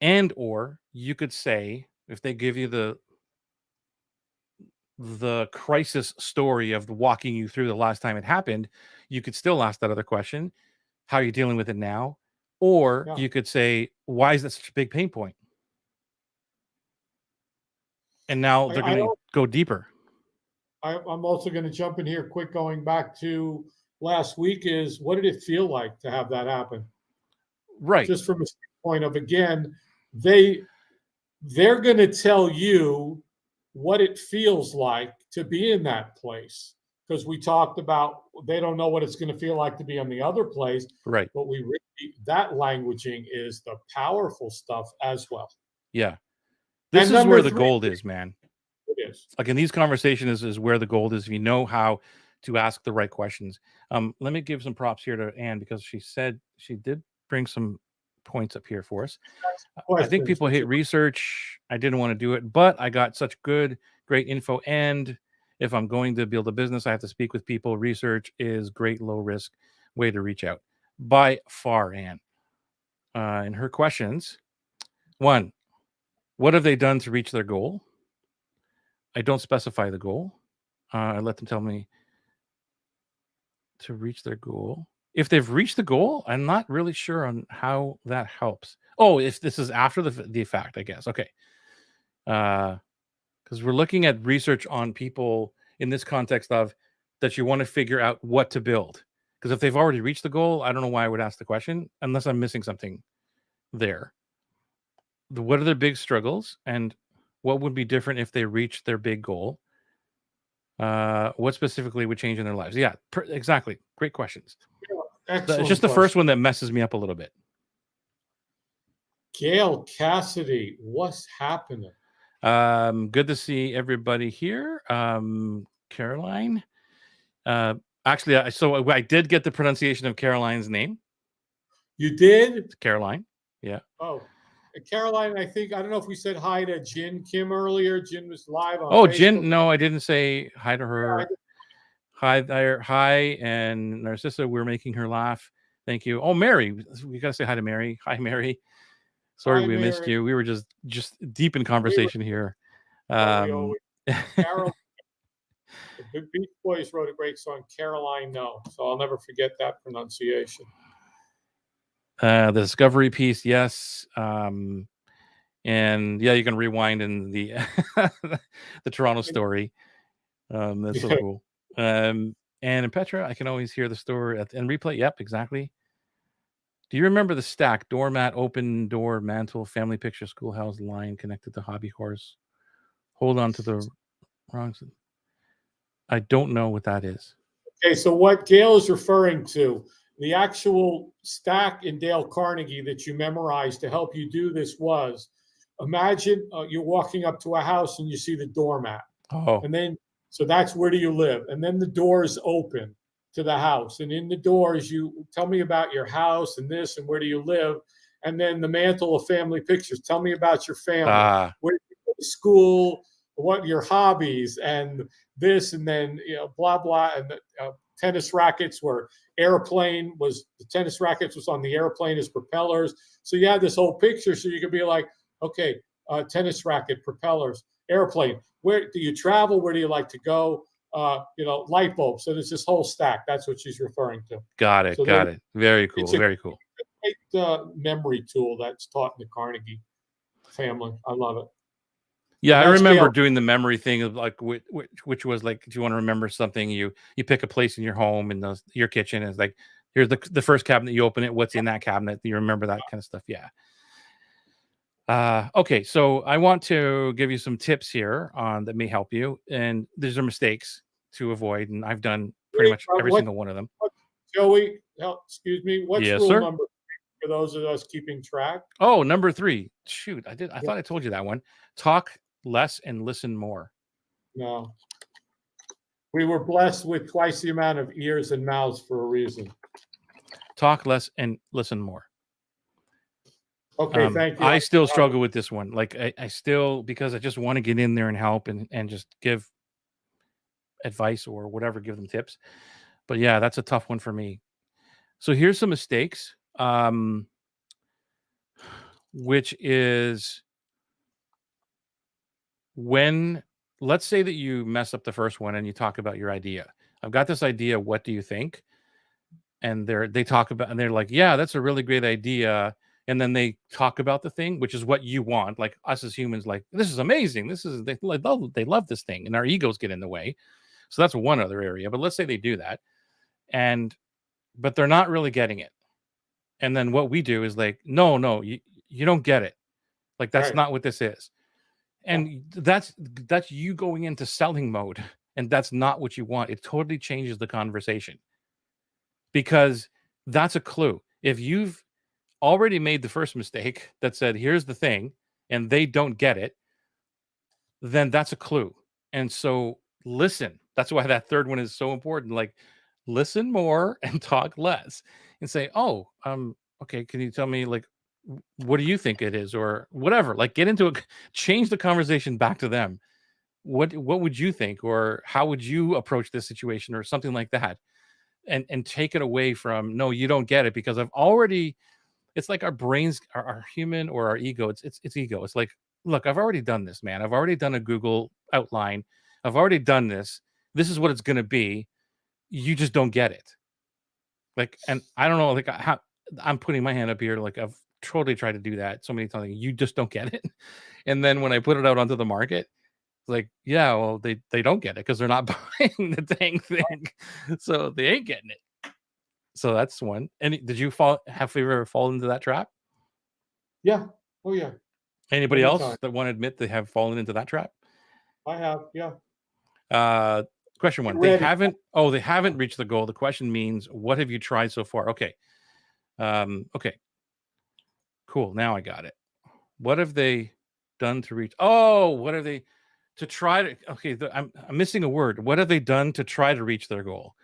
you could say, if they give you the crisis story of walking you through the last time it happened, you could still ask that other question: how are you dealing with it now? Or you could say, why is that such a big pain point? And now they're going to go deeper. I'm also going to jump in here quick, going back to last week, is what did it feel like to have that happen? Right. Just from a standpoint of, again, they're going to tell you what it feels like to be in that place. Because we talked about, they don't know what it's going to feel like to be on the other place. Right. But that languaging is the powerful stuff as well. Yeah. This is where the gold is, man. It is. Like in these conversations is where the gold is. If you know how to ask the right questions. Let me give some props here to Anne, because she said she did bring some points up here for us. I think people hate research. I didn't want to do it, but I got such great info. And if I'm going to build a business, I have to speak with people. Research is great, low risk way to reach out by far, Anne. And her questions: 1, what have they done to reach their goal? I don't specify the goal. I let them tell me to reach their goal. If they've reached the goal, I'm not really sure on how that helps. Oh, if this is after the fact, I guess. Okay. Because we're looking at research on people in this context of that you want to figure out what to build. Because if they've already reached the goal, I don't know why I would ask the question unless I'm missing something there. What are their big struggles, and what would be different if they reached their big goal? What specifically would change in their lives? Yeah, exactly. Great questions. It's just the first one that messes me up a little bit. Gail Cassidy, what's happening? Good to see everybody here. Caroline. Actually, I did get the pronunciation of Caroline's name. You did? It's Caroline. Yeah. Oh, Caroline, I don't know if we said hi to Jin Kim earlier. Jin was live on Facebook. Jin, no, I didn't say hi to her. Hi there. Hi, and Narcissa, we're making her laugh. Thank you. Oh, Mary, we got to say hi to Mary. Hi, Mary. Sorry, we missed you. We were just deep in conversation here. Carol, the Beach Boys wrote a great song, Caroline No. So I'll never forget that pronunciation. The discovery piece, yes. And yeah, you can rewind in the the Toronto story. That's so cool. And in Petra, I can always hear the story and replay. Yep, exactly. Do you remember the stack, doormat, open door, mantle, family picture, schoolhouse, line connected to hobby horse? Hold on to the wrong. I don't know what that is. Okay, so what Gail is referring to, the actual stack in Dale Carnegie that you memorized to help you do this was, imagine you're walking up to a house and you see the doormat. Oh. And then, so that's where do you live? And then the doors open to the house. And in the doors, you tell me about your house and this and where do you live? And then the mantle of family pictures. Tell me about your family. Where do you go to school? What your hobbies and this, and then blah blah. And the tennis rackets were the tennis rackets was on the airplane as propellers. So you had this whole picture, so you could be like, okay, tennis racket, propellers, airplane. Where do you travel? Where do you like to go? Light bulbs. So there's this whole stack. That's what she's referring to. Got it. Got it. Very cool. Very cool. Great memory tool that's taught in the Carnegie family. I love it. Yeah, I remember doing the memory thing of like which was like, if you want to remember something, you pick a place in your home and your kitchen is like, here's the first cabinet, you open it, what's in that cabinet, you remember that kind of stuff. Yeah. Okay, so I want to give you some tips here on that may help you, and these are mistakes to avoid, and I've done pretty much every single one of them. Joey, excuse me, what's rule number 3 for those of us keeping track? Oh, number 3. Shoot, I thought I told you that one. Talk less and listen more. No. We were blessed with twice the amount of ears and mouths for a reason. Talk less and listen more. Okay, thank you. I still struggle with this one. Like I still, because I just want to get in there and help and just give advice or whatever, give them tips. But yeah, that's a tough one for me. So here's some mistakes, which is when, let's say that you mess up the first one and you talk about your idea. I've got this idea. What do you think? And they talk about, and they're like, yeah, that's a really great idea. And then they talk about the thing, which is what you want. Like us as humans, like, this is amazing. They love this thing, and our egos get in the way. So that's one other area. But let's say they do that, but they're not really getting it. And then what we do is like, no, you don't get it. Like, that's not what this is. And that's you going into selling mode, and that's not what you want. It totally changes the conversation, because that's a clue. If you've already made the first mistake that said, here's the thing, and they don't get it, then that's a clue. And so listen. That's why that third one is so important. Like, listen more and talk less, and say, "Oh, okay, can you tell me, like, what do you think it is?" or whatever. Like, get into it, change the conversation back to them. What would you think, or how would you approach this situation, or something like that, and take it away from, no, you don't get it because I've already. It's like our brains, our human, or our ego. It's ego. It's like, look, I've already done this, man. I've already done a Google outline. I've already done this. This is what it's going to be. You just don't get it. Like, and I don't know, like, how I'm putting my hand up here. Like, I've totally tried to do that so many times. Like, you just don't get it. And then when I put it out onto the market, it's like, yeah, well, they don't get it because they're not buying the dang thing, so they ain't getting it. So that's one. And did you have you ever fallen into that trap? Yeah. Oh yeah. Anybody Many else times. that want to admit they have fallen into that trap? I have. Yeah. Uh, question Get one. They ready. haven't. Oh, they haven't reached the goal. The question means, what have you tried so far? Okay. Okay. Cool. Now I got it. What have they done to reach? Oh, what have they to try to? Okay, I'm missing a word. What have they done to try to reach their goal?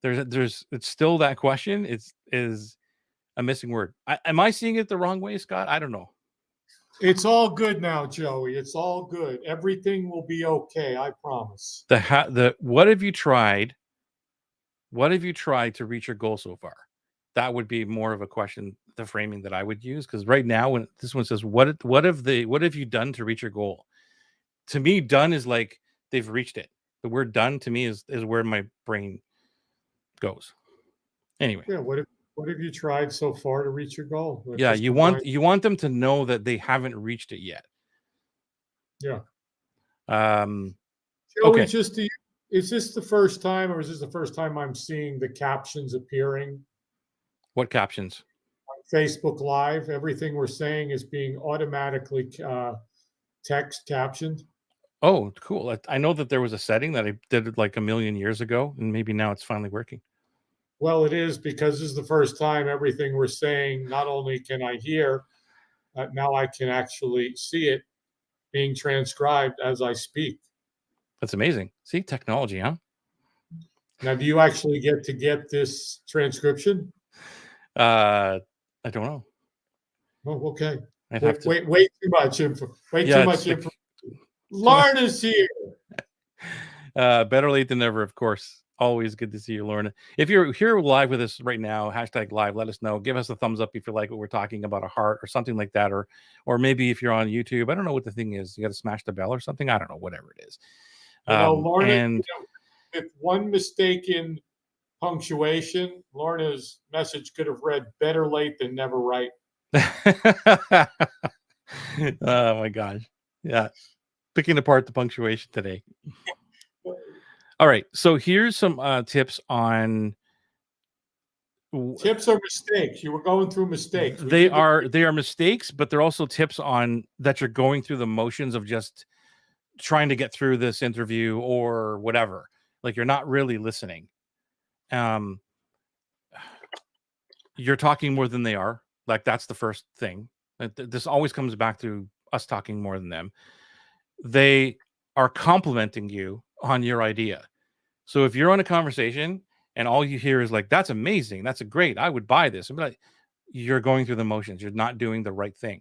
It's still that question. Is a missing word. Am I seeing it the wrong way, Scott? I don't know. It's all good now, Joey. It's all good. Everything will be okay. I promise. What have you tried? What have you tried to reach your goal so far? That would be more of a question, the framing that I would use, because right now, when this one says, what have you done to reach your goal? To me, done is like they've reached it. The word done to me is where my brain goes. Anyway. Yeah. What have you tried so far to reach your goal? Yeah, Just combine. you want them to know that they haven't reached it yet. Yeah. Um Joey, okay. just is this the first time, or is this the first time I'm seeing the captions appearing What captions? on Facebook Live? Everything we're saying is being automatically text captioned. Oh, cool. I know that there was a setting that I did like a million years ago, and maybe now it's finally working. Well, it is, because this is the first time everything we're saying, not only can I hear, now I can actually see it being transcribed as I speak. That's amazing. See, technology, huh? Now, do you actually get this transcription? I don't know. Oh, okay. I'd have Wait, to. way too much info. Way Yeah, too it's much like info. too much. Lauren is here. Better late than never, of course. Always good to see you, Lorna. If you're here live with us right now, #live, let us know. Give us a thumbs up if you like what we're talking about, a heart or something like that, or maybe if you're on YouTube, I don't know what the thing is. You got to smash the bell or something. I don't know, whatever it is. Lorna, And with one mistake in punctuation, Lorna's message could have read "better late than never right." oh my gosh, yeah, picking apart the punctuation today. All right, so here's some tips on. Tips or mistakes? You were going through mistakes. They are mistakes, but they're also tips on that you're going through the motions of just trying to get through this interview or whatever. Like, you're not really listening. Um, you're talking more than they are. Like, that's the first thing. This always comes back to us talking more than them. They are complimenting you on your idea. So if you're on a conversation and all you hear is like, "That's amazing. That's a great. I would buy this." I'm like, you're going through the motions. You're not doing the right thing,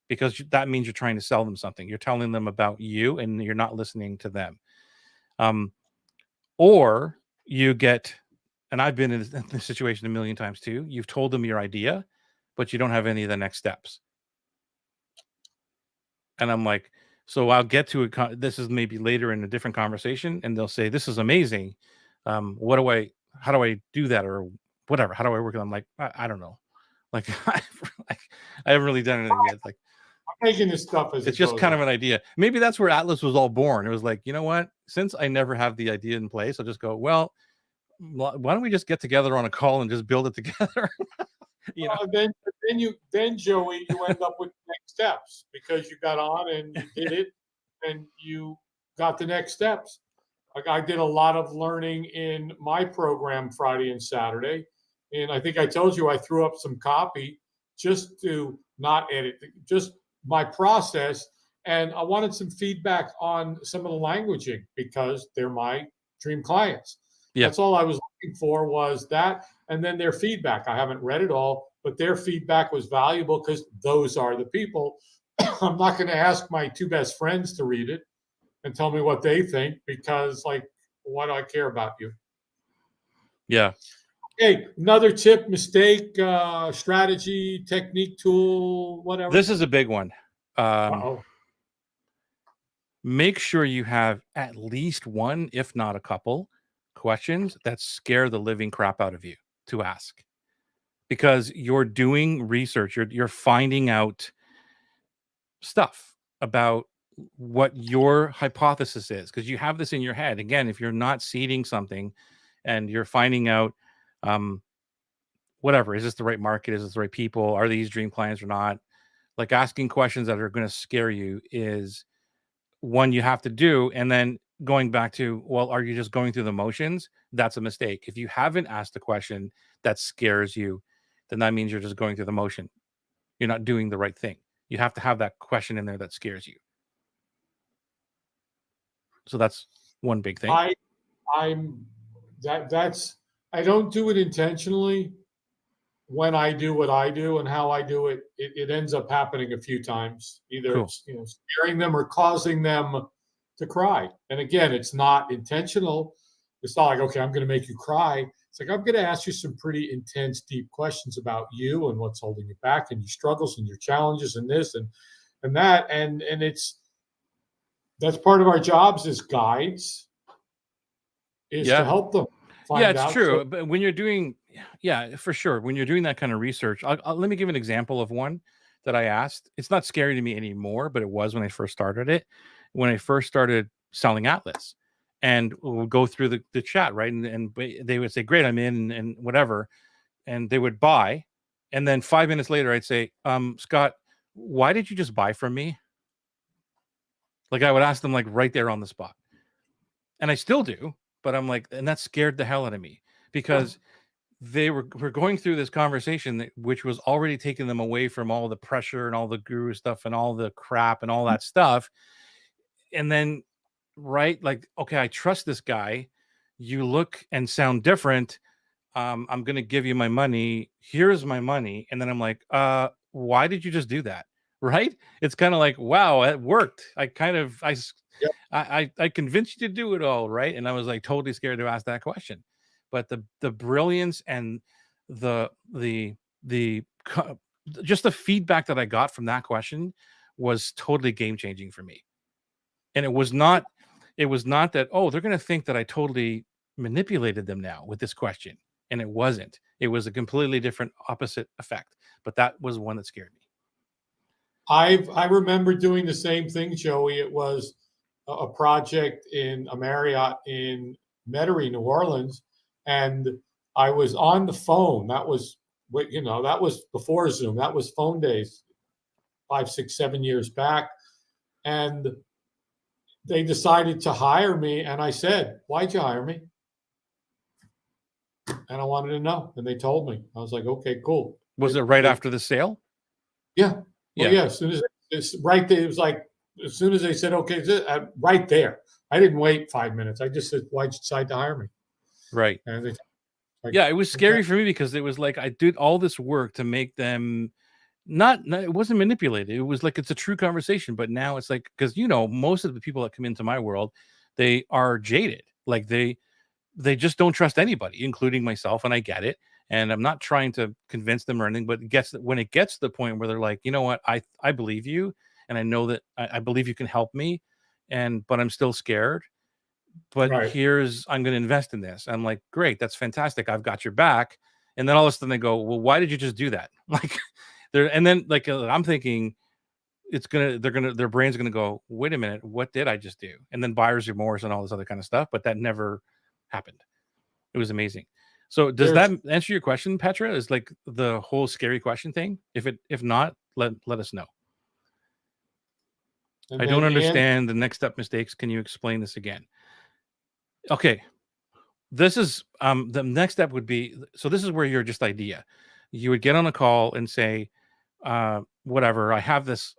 because that means you're trying to sell them something. You're telling them about you, and you're not listening to them. Or you get, and I've been in this situation a million times too. You've told them your idea, but you don't have any of the next steps. And I'm like, so I'll get to it. This is maybe later in a different conversation, and they'll say, "This is amazing. How do I do that?" Or whatever. How do I work it? I'm like, I don't know. Like, like, I haven't really done anything yet. Like, I'm taking this stuff as it's just kind of an idea. Maybe that's where Atlas was all born. It was like, you know what? Since I never have the idea in place, I'll just go, well, why don't we just get together on a call and just build it together? you know? Then Joey, you end up with next steps, because you got on and you did it, and you got the next steps. Like, I did a lot of learning in my program Friday and Saturday, and I think I told you I threw up some copy just to not edit, just my process, And I wanted some feedback on some of the languaging because they're my dream clients. Yeah. That's all I was looking for, was that, and then their feedback. I haven't read it all, but their feedback was valuable because those are the people. I'm not going to ask my two best friends to read it and tell me what they think, because, like, why do I care about you? Yeah. Hey, another tip, mistake, strategy, technique, tool, whatever. This is a big one. Uh-oh. Make sure you have at least one, if not a couple, questions that scare the living crap out of you to ask, because you're doing research, you're finding out stuff about what your hypothesis is, because you have this in your head. Again, if you're not seeding something and you're finding out whatever, is this the right market, is this the right people, are these dream clients or not, like asking questions that are going to scare you is one you have to do. And then going back to, well, are you just going through the motions? That's a mistake. If you haven't asked a question that scares you, then that means you're just going through the motion. You're not doing the right thing. You have to have that question in there that scares you. So that's one big thing. I don't do it intentionally. When I do what I do and how I do it, it ends up happening a few times. Either Cool. it's, scaring them or causing them to cry. And again, it's not intentional. It's not like, okay, I'm going to make you cry. It's like, I'm going to ask you some pretty intense, deep questions about you and what's holding you back and your struggles and your challenges and this and that. And that's part of our jobs as guides, is to help them find out. Yeah, it's true. But when you're doing, for sure, when you're doing that kind of research, let me give an example of one that I asked. It's not scary to me anymore, but it was when I first started it. When I first started selling Atlas, and we'll go through the chat, right? And they would say, great, I'm in, and whatever. And they would buy. And then 5 minutes later, I'd say, Scott, why did you just buy from me? Like, I would ask them, like, right there on the spot. And I still do, but I'm like, and that scared the hell out of me, because they were going through this conversation which was already taking them away from all the pressure and all the guru stuff and all the crap and all that stuff. And then, right, like, okay, I trust this guy. You look and sound different. I'm going to give you my money. Here's my money. And then I'm like, why did you just do that? Right? It's kind of like, wow, it worked. I convinced you to do it all, right? And I was like totally scared to ask that question. But the brilliance and the just the feedback that I got from that question was totally game changing for me. And it was not that, oh, they're going to think that I totally manipulated them now with this question. And it wasn't. It was a completely different opposite effect. But that was one that scared me. I remember doing the same thing, Joey. It was a project in a Marriott in Metairie, New Orleans, and I was on the phone. That was that was before Zoom. That was phone days, 5, 6, 7 years back, and they decided to hire me. And I said, "Why'd you hire me?" And I wanted to know, and they told me. I was like, "Okay, cool." Was it right after the sale? Yeah. Well, yeah. As soon as it's right there, it was like, as soon as they said, okay, right there. I didn't wait 5 minutes. I just said, why'd you decide to hire me? Right. And they, like, it was scary for me, because it was like I did all this work to make them not it wasn't manipulated. It was like, it's a true conversation. But now it's like, because most of the people that come into my world, they are jaded. Like they just don't trust anybody, including myself, and I get it. And I'm not trying to convince them or anything, but when it gets to the point where they're like, you know what, I believe you, and I know that I believe you can help me, but I'm still scared. But I'm going to invest in this. I'm like, great, that's fantastic. I've got your back. And then all of a sudden they go, well, why did you just do that? Like, and then like I'm thinking, their brain's gonna go, wait a minute, what did I just do? And then buyer's remorse and all this other kind of stuff. But that never happened. It was amazing. So does that answer your question, Petra? Is like the whole scary question thing? If not, let us know. I don't understand the next step mistakes. Can you explain this again? Okay. This is the next step would be, so this is where you're just idea. You would get on a call and say, whatever, I have this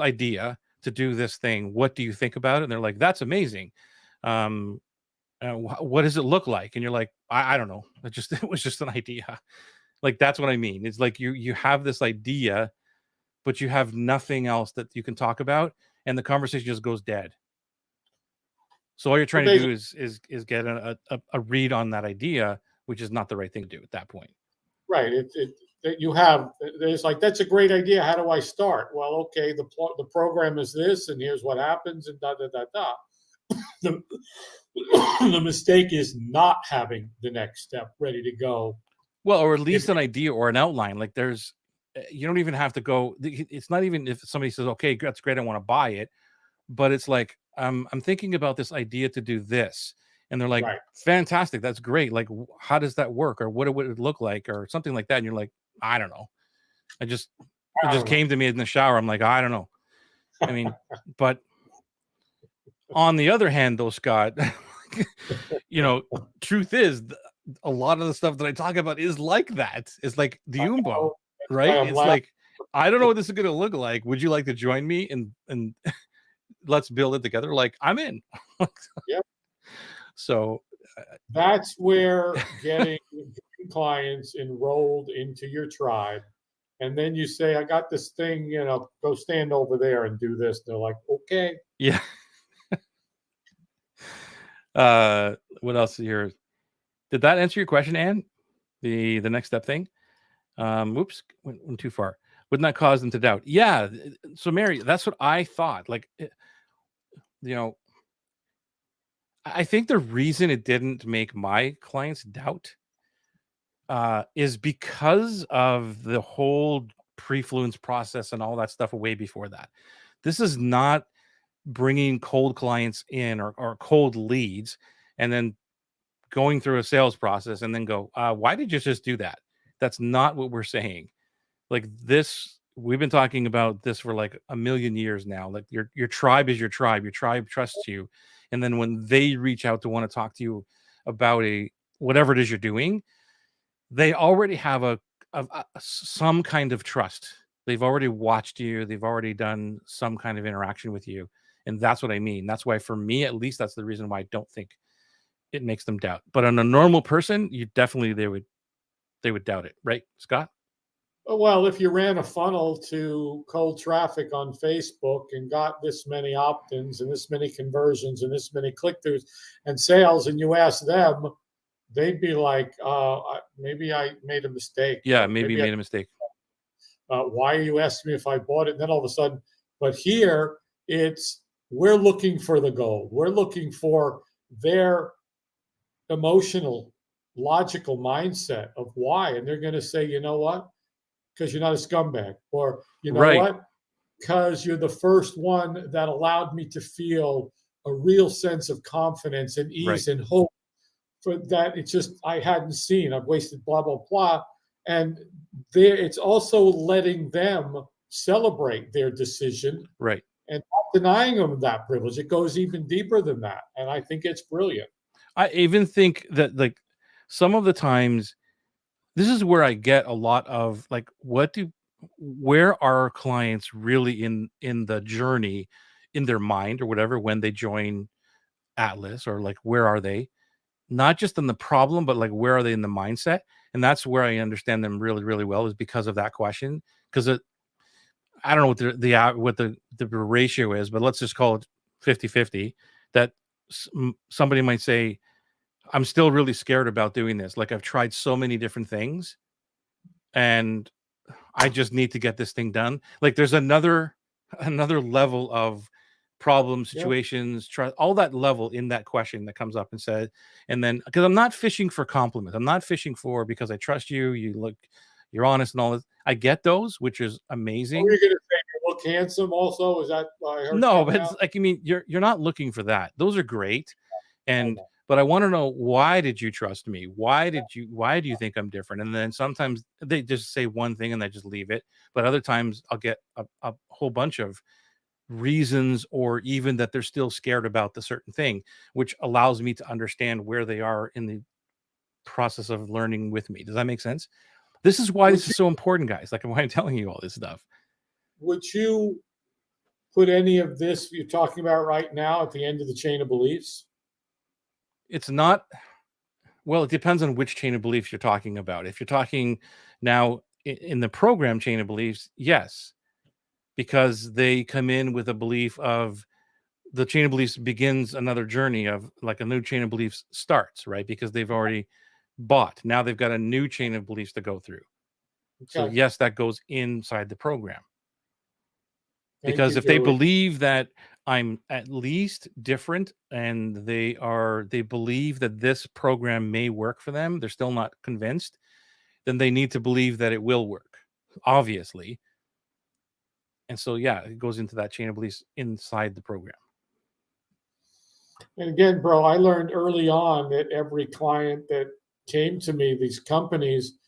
idea, to do this thing. What do you think about it? And they're like, that's amazing. What does it look like? And you're like, I don't know. It was just an idea. Like, that's what I mean. It's like you have this idea, but you have nothing else that you can talk about, and the conversation just goes dead. So all you're trying to do is get a read on that idea, which is not the right thing to do at that point. Right. There's like, that's a great idea. How do I start? Well, okay, the program is this, and here's what happens, and da da da da. The, the mistake is not having the next step ready to go. Well, or at least an idea or an outline. Like, you don't even have to go. It's not even if somebody says, okay, that's great, I want to buy it. But it's like, I'm thinking about this idea to do this. And they're like, right. Fantastic. That's great. Like, how does that work? Or what would it look like? Or something like that. And you're like, I don't know. It just came to me in the shower. I'm like, I don't know. I mean, but on the other hand, though, Scott, truth is, a lot of the stuff that I talk about is like that. It's like the Umbo, right? It's like, I don't know what this is going to look like. Would you like to join me and let's build it together? Like, I'm in. Yep. So that's where getting clients enrolled into your tribe, and then you say, I got this thing, go stand over there and do this. They're like, okay. Yeah. What else here? Did that answer your question, Anne? The next step thing? Oops, went too far. Wouldn't that cause them to doubt? Yeah. So Mary, that's what I thought. Like, I think the reason it didn't make my clients doubt is because of the whole pre-fluence process and all that stuff way before that. This is not bringing cold clients in or cold leads and then going through a sales process and then go, why did you just do that? That's not what we're saying. Like this, we've been talking about this for like a million years now. Like your tribe is your tribe. Your tribe trusts you. And then when they reach out to want to talk to you about whatever it is you're doing, they already have some kind of trust. They've already watched you. They've already done some kind of interaction with you. And that's what I mean. That's why, for me, at least, that's the reason why I don't think it makes them doubt. But on a normal person, they would doubt it, right, Scott? Well, if you ran a funnel to cold traffic on Facebook and got this many opt-ins and this many conversions and this many click-throughs and sales, and you ask them, they'd be like, maybe I made a mistake. Yeah, maybe you made a mistake. Why are you asking me if I bought it? And then all of a sudden, but here we're looking for the gold. We're looking for their emotional, logical mindset of why. And they're going to say, you know what? Because you're not a scumbag. Or, you know what? Because you're the first one that allowed me to feel a real sense of confidence and ease and hope for that. It's just, I hadn't seen. I've wasted blah, blah, blah. And it's also letting them celebrate their decision. Right. And not denying them that privilege. It goes even deeper than that. And I think it's brilliant. I even think that, like, some of the times, this is where I get a lot of like, where are clients really in the journey, in their mind or whatever, when they join Atlas, or like, where are they? Not just in the problem, but like, where are they in the mindset? And that's where I understand them really, really well, is because of that question. Because I don't know what the ratio is, but let's just call it 50-50, that somebody might say, I'm still really scared about doing this. Like, I've tried so many different things and I just need to get this thing done. Like, there's another level of problem, situations, trust, all that level in that question that comes up and said, and then, because I'm not fishing for compliments. I'm not fishing for, because I trust you, you're honest and all this. I get those, which is amazing. Are you going to say you look handsome also? Is that I heard? No, but it's like, I mean, you're not looking for that. Those are great. But I want to know, why did you trust me? Why do you think I'm different? And then sometimes they just say one thing and they just leave it. But other times I'll get a whole bunch of reasons, or even that they're still scared about the certain thing, which allows me to understand where they are in the process of learning with me. Does that make sense? This is why this is so important, guys. Like, why I'm telling you all this stuff. Would you put any of this you're talking about right now at the end of the chain of beliefs? It's not. Well, it depends on which chain of beliefs you're talking about. If you're talking now in the program chain of beliefs, yes, because they come in with a belief of the chain of beliefs begins another journey of like a new chain of beliefs starts, right? Because they've already bought. Now they've got a new chain of beliefs to go through. So Okay. yes, that goes inside the program. Thank Because you, if they Joey. believe that I'm at least different and they believe that this program may work for them, they're still not convinced, then they need to believe that it will work, obviously. And so yeah, it goes into that chain of beliefs inside the program. And again, bro, I learned early on that every client that came to me, these companies,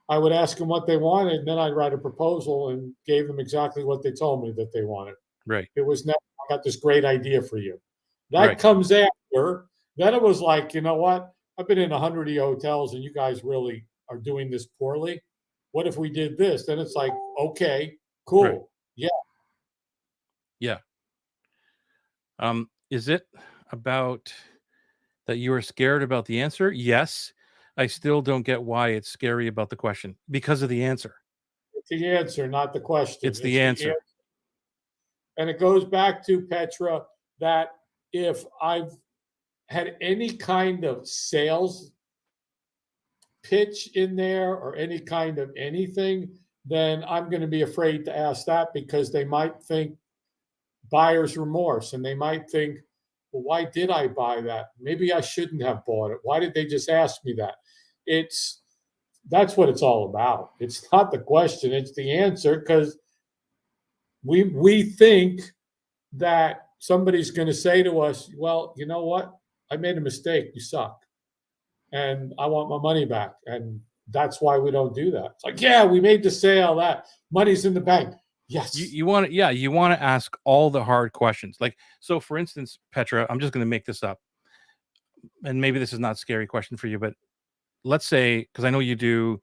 I would ask them what they wanted, and then I'd write a proposal and gave them exactly what they told me that they wanted. Right. It was never, I got this great idea for you. That Right. comes after. Then it was like, you know what? I've been in 100 of your hotels and you guys really are doing this poorly. What if we did this? Then it's like, okay, Right. cool. Yeah. Yeah. Is it about that you are scared about the answer? Yes. I still don't get why it's scary about the question because of the answer. It's the answer, not the question. It's the It's the answer. answer. And it goes back to Petra that if I've had any kind of sales pitch in there or any kind of anything, then I'm going to be afraid to ask that because they might think buyer's remorse and they might think, well, why did I buy that? Maybe I shouldn't have bought it. Why did they just ask me that? It's that's what it's all about. It's not the question, it's the answer because we think that somebody's going to say to us, well, you know what? I made a mistake. You suck. And I want my money back. And that's why we don't do that. It's like, yeah, we made the sale. That money's in the bank. Yes. You want to, yeah, you want to ask all the hard questions. Like, so for instance, Petra, I'm just going to make this up. And maybe this is not a scary question for you, but let's say, because I know you do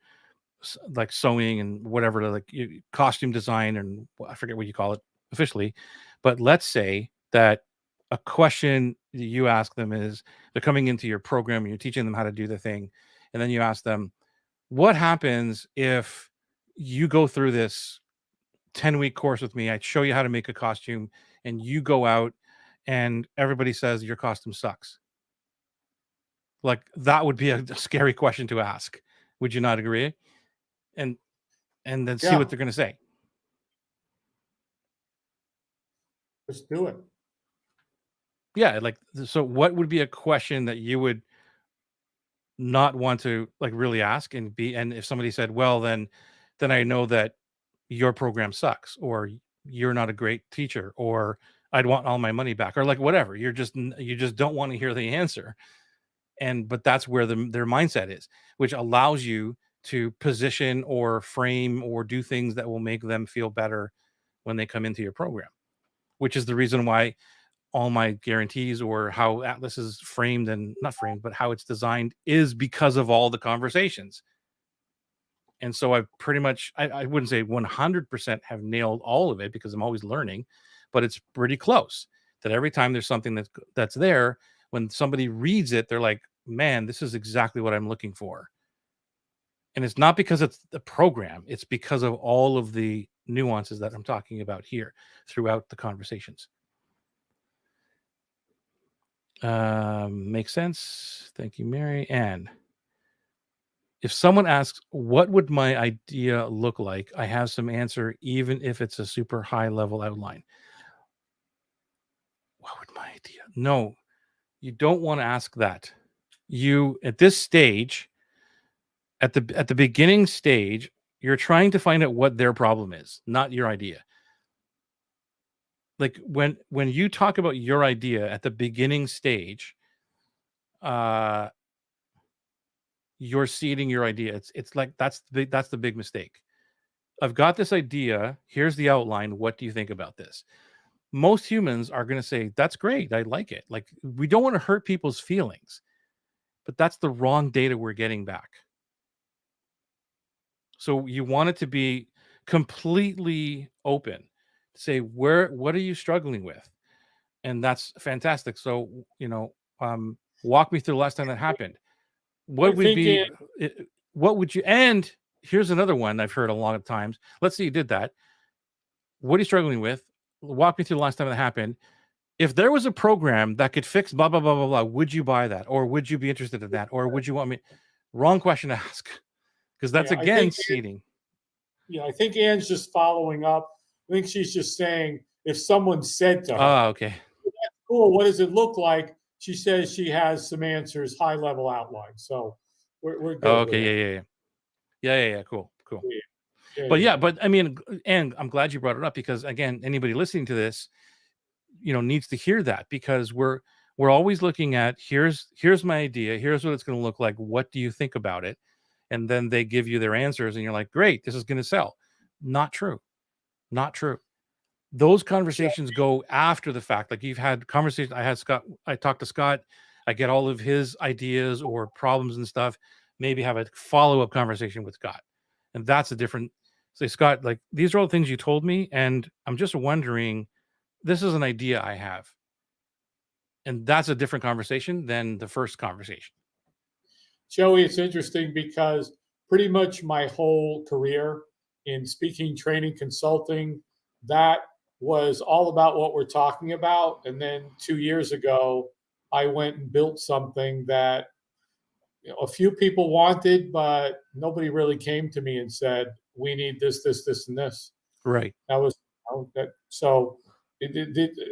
like sewing and whatever, like costume design, and I forget what you call it officially, but let's say that a question you ask them is they're coming into your program and you're teaching them how to do the thing, and then you ask them, what happens if you go through this 10-week course with me? I show you how to make a costume and you go out and everybody says your costume sucks. Like that would be a scary question to ask. Would you not agree? And then see Yeah. what they're going to say. Let's do it. Yeah, like so what would be a question that you would not want to like really ask and if somebody said, "Well, then I know that your program sucks or you're not a great teacher or I'd want all my money back," or like whatever. You just don't want to hear the answer. But that's where their mindset is, which allows you to position or frame or do things that will make them feel better when they come into your program, which is the reason why all my guarantees or how Atlas is framed and not framed, but how it's designed is because of all the conversations. And so I've pretty much, I wouldn't say 100% have nailed all of it because I'm always learning, but it's pretty close that every time there's something that's there, when somebody reads it, they're like, man, this is exactly what I'm looking for. And it's not because it's the program, it's because of all of the nuances that I'm talking about here throughout the conversations. Makes sense. Thank you, Mary. And if someone asks, what would my idea look like? I have some answer, even if it's a super high level outline. What would my idea? No, you don't want to ask that. You at this stage, at the beginning stage, you're trying to find out what their problem is, not your idea. Like when you talk about your idea at the beginning stage, uh you're seeding your idea. It's like that's the big mistake. I've got this idea. Here's the outline. What do you think about this? Most humans are going to say, that's great. I like it. Like, we don't want to hurt people's feelings, but that's the wrong data we're getting back. So you want it to be completely open say, what are you struggling with? And that's fantastic. So, walk me through the last time that happened. What I would think, be, what would you, and here's another one I've heard a lot of times. Let's say you did that. What are you struggling with? Walk me through the last time that happened. If there was a program that could fix blah, blah, blah, blah, blah, would you buy that? Or would you be interested in that? Or would you want me? Wrong question to ask. Because that's yeah, again seeding. I think Anne's just following up. I think she's just saying if someone said to her, Oh, okay. That's cool, what does it look like? She says she has some answers, high level outline. So we're good. Oh, okay. Yeah. Cool. Yeah. But I mean, and I'm glad you brought it up because again, anybody listening to this, needs to hear that because we're always looking at here's my idea, here's what it's going to look like. What do you think about it? And then they give you their answers, and you're like, great, this is going to sell. Not true. Those conversations go after the fact. Like you've had conversations. I talked to Scott. I get all of his ideas or problems and stuff. Maybe have a follow-up conversation with Scott. And that's a different say, Scott, like these are all things you told me. And I'm just wondering, this is an idea I have. And that's a different conversation than the first conversation. Joey, it's interesting because pretty much my whole career in speaking, training, consulting, that was all about what we're talking about. And then 2 years ago, I went and built something that a few people wanted, but nobody really came to me and said, we need this, this, this, and this. Right. That was so.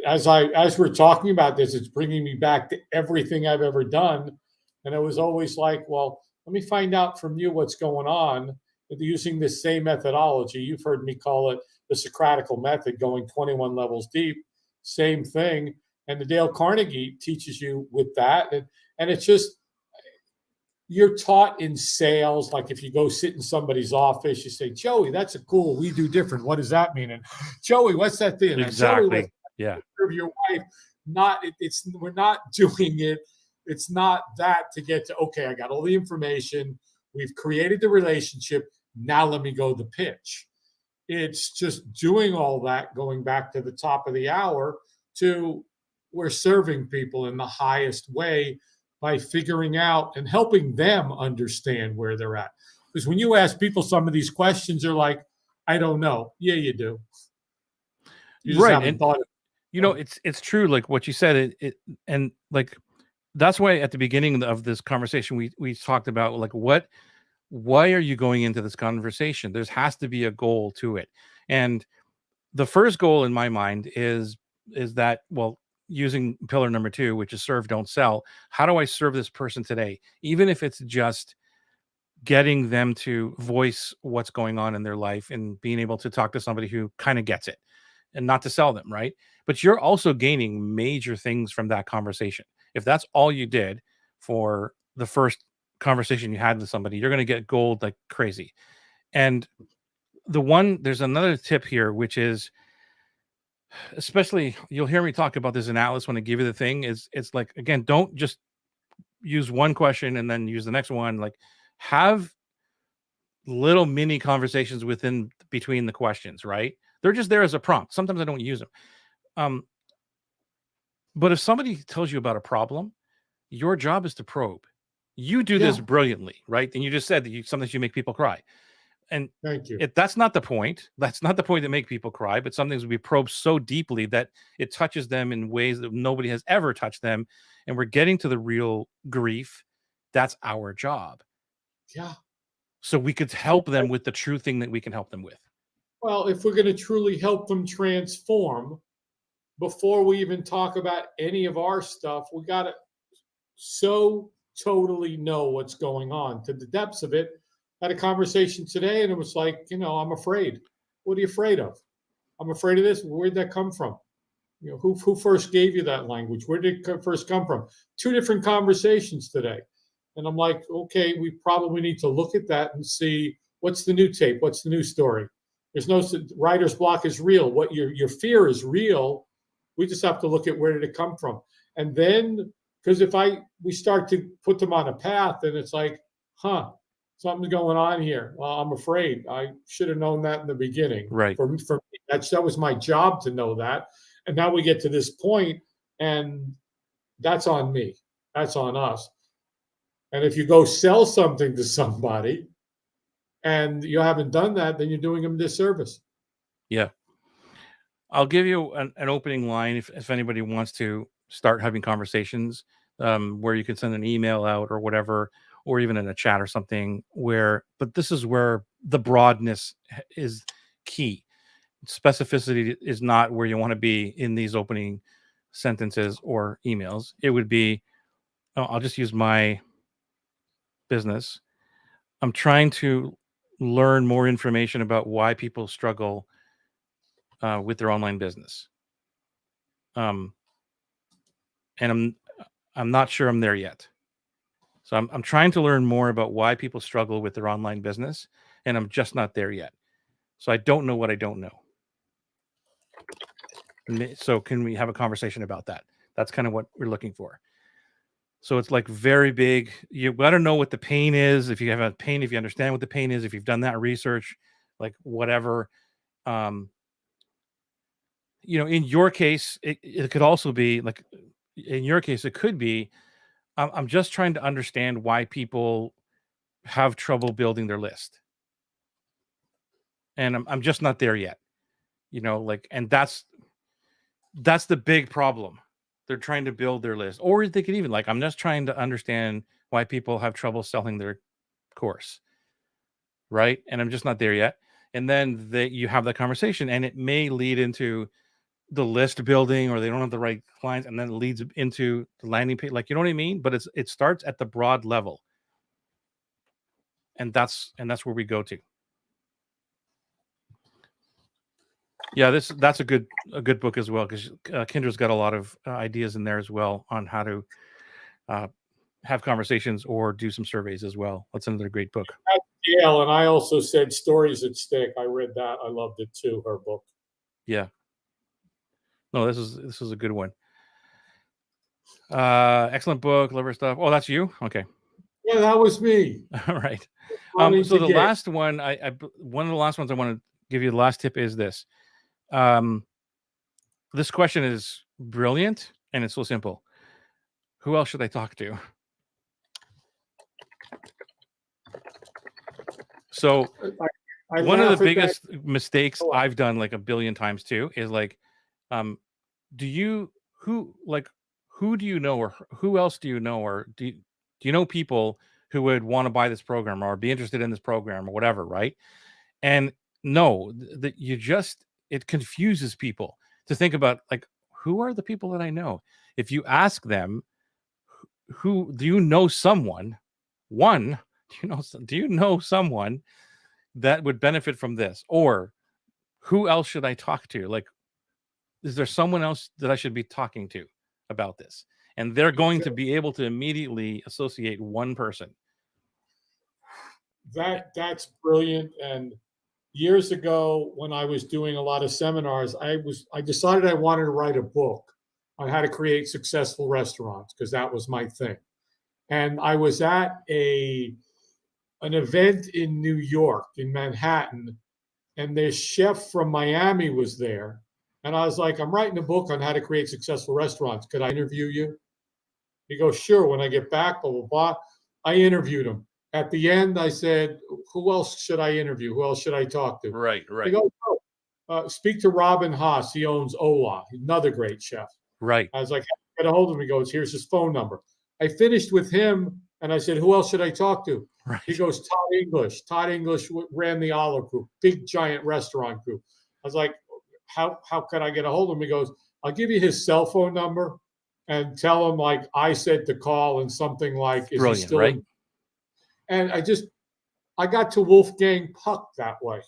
As we're talking about this, it's bringing me back to everything I've ever done, and it was always like, well, let me find out from you what's going on using this same methodology. You've heard me call it the Socratical method, going 21 levels deep. Same thing, and the Dale Carnegie teaches you with that, and it's just. You're taught in sales, like if you go sit in somebody's office, you say, Joey, that's a cool, we do different. What does that mean? And Joey, what's that thing? Exactly. Joey, your wife. We're not doing it. It's not that to get to, okay, I got all the information. We've created the relationship. Now let me go the pitch. It's just doing all that, going back to the top of the hour to we're serving people in the highest way by figuring out and helping them understand where they're at. Because when you ask people some of these questions, they're like, I don't know. Yeah, you do. You just haven't thought of it. It's true, like what you said, and like that's why at the beginning of this conversation, we talked about like why are you going into this conversation? There has to be a goal to it. And the first goal in my mind is that, well, using pillar number 2, which is serve, don't sell. How do I serve this person today? Even if it's just getting them to voice what's going on in their life and being able to talk to somebody who kind of gets it and not to sell them, right? But you're also gaining major things from that conversation. If that's all you did for the first conversation you had with somebody, you're going to get gold like crazy. And there's another tip here, which is, especially you'll hear me talk about this in Atlas when I give you the thing, it's like, again, don't just use one question and then use the next one. Like have little mini conversations between the questions, right? They're just there as a prompt. Sometimes I don't use them. But if somebody tells you about a problem, your job is to probe. You do this brilliantly, right? And you just said that sometimes you make people cry. And thank you. That's not the point. That's not the point to make people cry, but some things we probe so deeply that it touches them in ways that nobody has ever touched them. And we're getting to the real grief. That's our job. Yeah. So we could help them with the true thing that we can help them with. Well, if we're going to truly help them transform, before we even talk about any of our stuff, we got to so totally know what's going on to the depths of it. Had a conversation today and it was like, I'm afraid. What are you afraid of? I'm afraid of this. Where'd that come from? Who first gave you that language? Where did it first come from? 2 different conversations today. And I'm like, okay, we probably need to look at that and see what's the new tape? What's the new story? There's no writer's block is real. What your fear is real. We just have to look at where did it come from. And then, because we start to put them on a path and it's like, something's going on here. Well, I'm afraid I should have known that in the beginning. Right. For me, that was my job to know that. And now we get to this point, and that's on me. That's on us. And if you go sell something to somebody and you haven't done that, then you're doing them a disservice. Yeah. I'll give you an opening line if anybody wants to start having conversations, where you can send an email out or whatever, or even in a chat or something, but this is where the broadness is key. Specificity is not where you want to be in these opening sentences or emails. It would be, I'll just use my business. I'm trying to learn more information about why people struggle with their online business. And I'm not sure I'm there yet. So I'm trying to learn more about why people struggle with their online business, and I'm just not there yet. So I don't know what I don't know. So can we have a conversation about that? That's kind of what we're looking for. So it's like very big. You got to know what the pain is. If you have a pain, if you understand what the pain is, if you've done that research, like whatever. In your case, it could also be like, in your case, it could be, I'm just trying to understand why people have trouble building their list. And I'm just not there yet, and that's the big problem. They're trying to build their list, or they could even I'm just trying to understand why people have trouble selling their course. Right. And I'm just not there yet. And then you have that conversation, and it may lead into the list building, or they don't have the right clients, and then it leads into the landing page. You know what I mean? But it starts at the broad level. And that's where we go to. Yeah, that's a good book as well, because Kendra's got a lot of ideas in there as well on how to have conversations or do some surveys as well. That's another great book. Yale, and I also said Stories That Stick. I read that. I loved it too. Her book. Yeah. No, this is a good one. Excellent book. Love her stuff. Oh, that's you? Okay. Yeah, that was me. All right. So the last one, one of the last ones I want to give you, the last tip is this. This question is brilliant, and it's so simple. Who else should I talk to? So one of the biggest mistakes I've done a billion times too is who do you know, or who else do you know, or do you know people who would want to buy this program or be interested in this program or whatever, right? And no, that it confuses people to think about who are the people that I know? If you ask them, who do you know someone? Do you know someone that would benefit from this? Or who else should I talk to? Is there someone else that I should be talking to about this? And they're going to be able to immediately associate one person. That's brilliant. And years ago, when I was doing a lot of seminars, I decided I wanted to write a book on how to create successful restaurants, because that was my thing. And I was at an event in New York, in Manhattan, and this chef from Miami was there. And I was like, I'm writing a book on how to create successful restaurants. Could I interview you? He goes, sure, when I get back, blah, blah, blah. I interviewed him. At the end, I said, who else should I interview? Who else should I talk to? Right. He goes, speak to Robin Haas. He owns Ola, another great chef. Right. I was like, get a hold of him. He goes, here's his phone number. I finished with him, and I said, who else should I talk to? Right. He goes, Todd English. Todd English ran the Olive Group, big, giant restaurant group. I was like, how can I get a hold of him? He goes, I'll give you his cell phone number and tell him I said to call, and something like, is brilliant, he still right? in? And I got to Wolfgang Puck that way.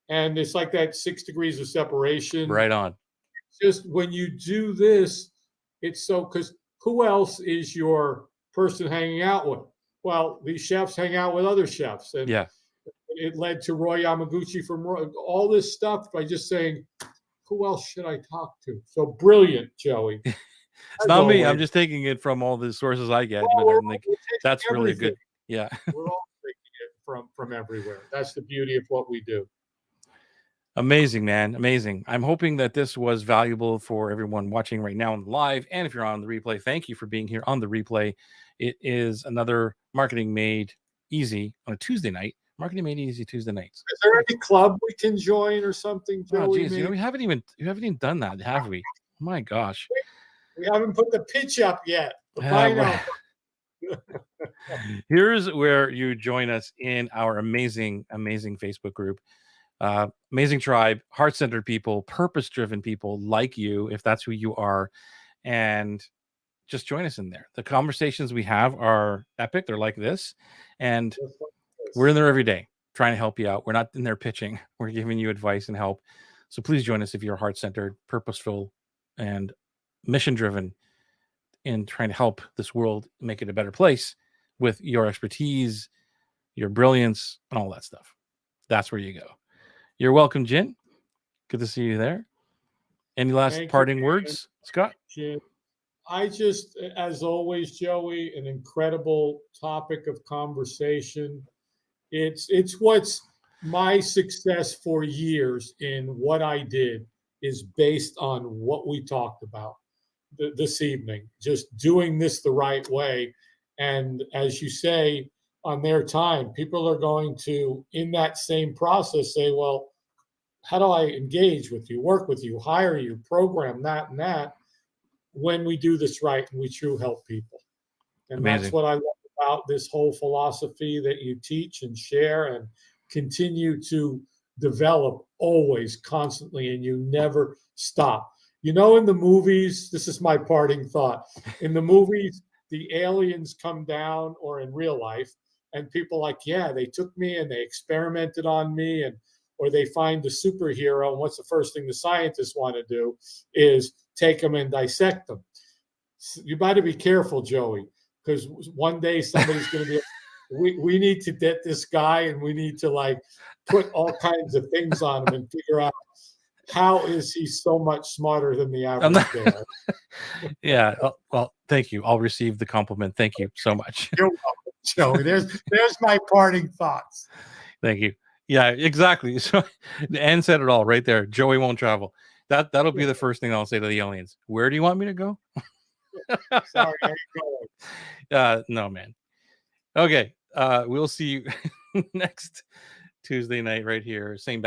And it's like that 6 degrees of separation. Right on. Just when you do this, it's so, because who else is your person hanging out with? Well, these chefs hang out with other chefs. And yeah, it led to Roy Yamaguchi from all this stuff by just saying, who else should I talk to? So brilliant, Joey. It's not me. I'm just taking it from all the sources I get. But that's really good. Yeah. We're all taking it from everywhere. That's the beauty of what we do. Amazing, man. Amazing. I'm hoping that this was valuable for everyone watching right now on the live. And if you're on the replay, thank you for being here on the replay. It is another Marketing Made Easy on a Tuesday night. Marketing Made Easy Tuesday nights. Is there any club we can join or something, Joey? Oh, geez. We haven't even done that, have we? Oh, my gosh. We haven't put the pitch up yet. Here's where you join us in our amazing Facebook group. Amazing tribe, heart-centered people, purpose-driven people like you, if that's who you are, and just join us in there. The conversations we have are epic. They're like this, and we're in there every day trying to help you out. We're not in there pitching. We're giving you advice and help. So please join us if you're heart-centered, purposeful, and mission-driven in trying to help this world make it a better place with your expertise, your brilliance, and all that stuff. That's where you go. You're welcome, Jen. Good to see you there. Any last parting words, Scott? Jim, I just, as always, Joey, an incredible topic of conversation. It's what's my success for years in what I did is based on what we talked about this evening, just doing this the right way. And as you say, on their time, people are going to, in that same process, say, well, how do I engage with you, work with you, hire you, program that and that, when we do this right and we truly help people. And Amazing. That's what I love about this whole philosophy that you teach and share and continue to develop always, constantly, and you never stop. You know, in the movies, this is my parting thought. In the movies, the aliens come down, or in real life, and people like, yeah, they took me and they experimented on me, and or they find the superhero, and what's the first thing the scientists want to do is take them and dissect them. You better be careful, Joey, because one day somebody's going to be, we need to get this guy, and we need to like put all kinds of things on him and figure out how is he so much smarter than the average bear. Yeah, well, thank you. I'll receive the compliment. Thank you so much. You're welcome, Joey. There's my parting thoughts. Thank you. Yeah, exactly. So Anne said it all right there. Joey won't travel. That'll be the first thing I'll say to the aliens. Where do you want me to go? Sorry, I ain't going. No, man. Okay. We'll see you next Tuesday night right here. Same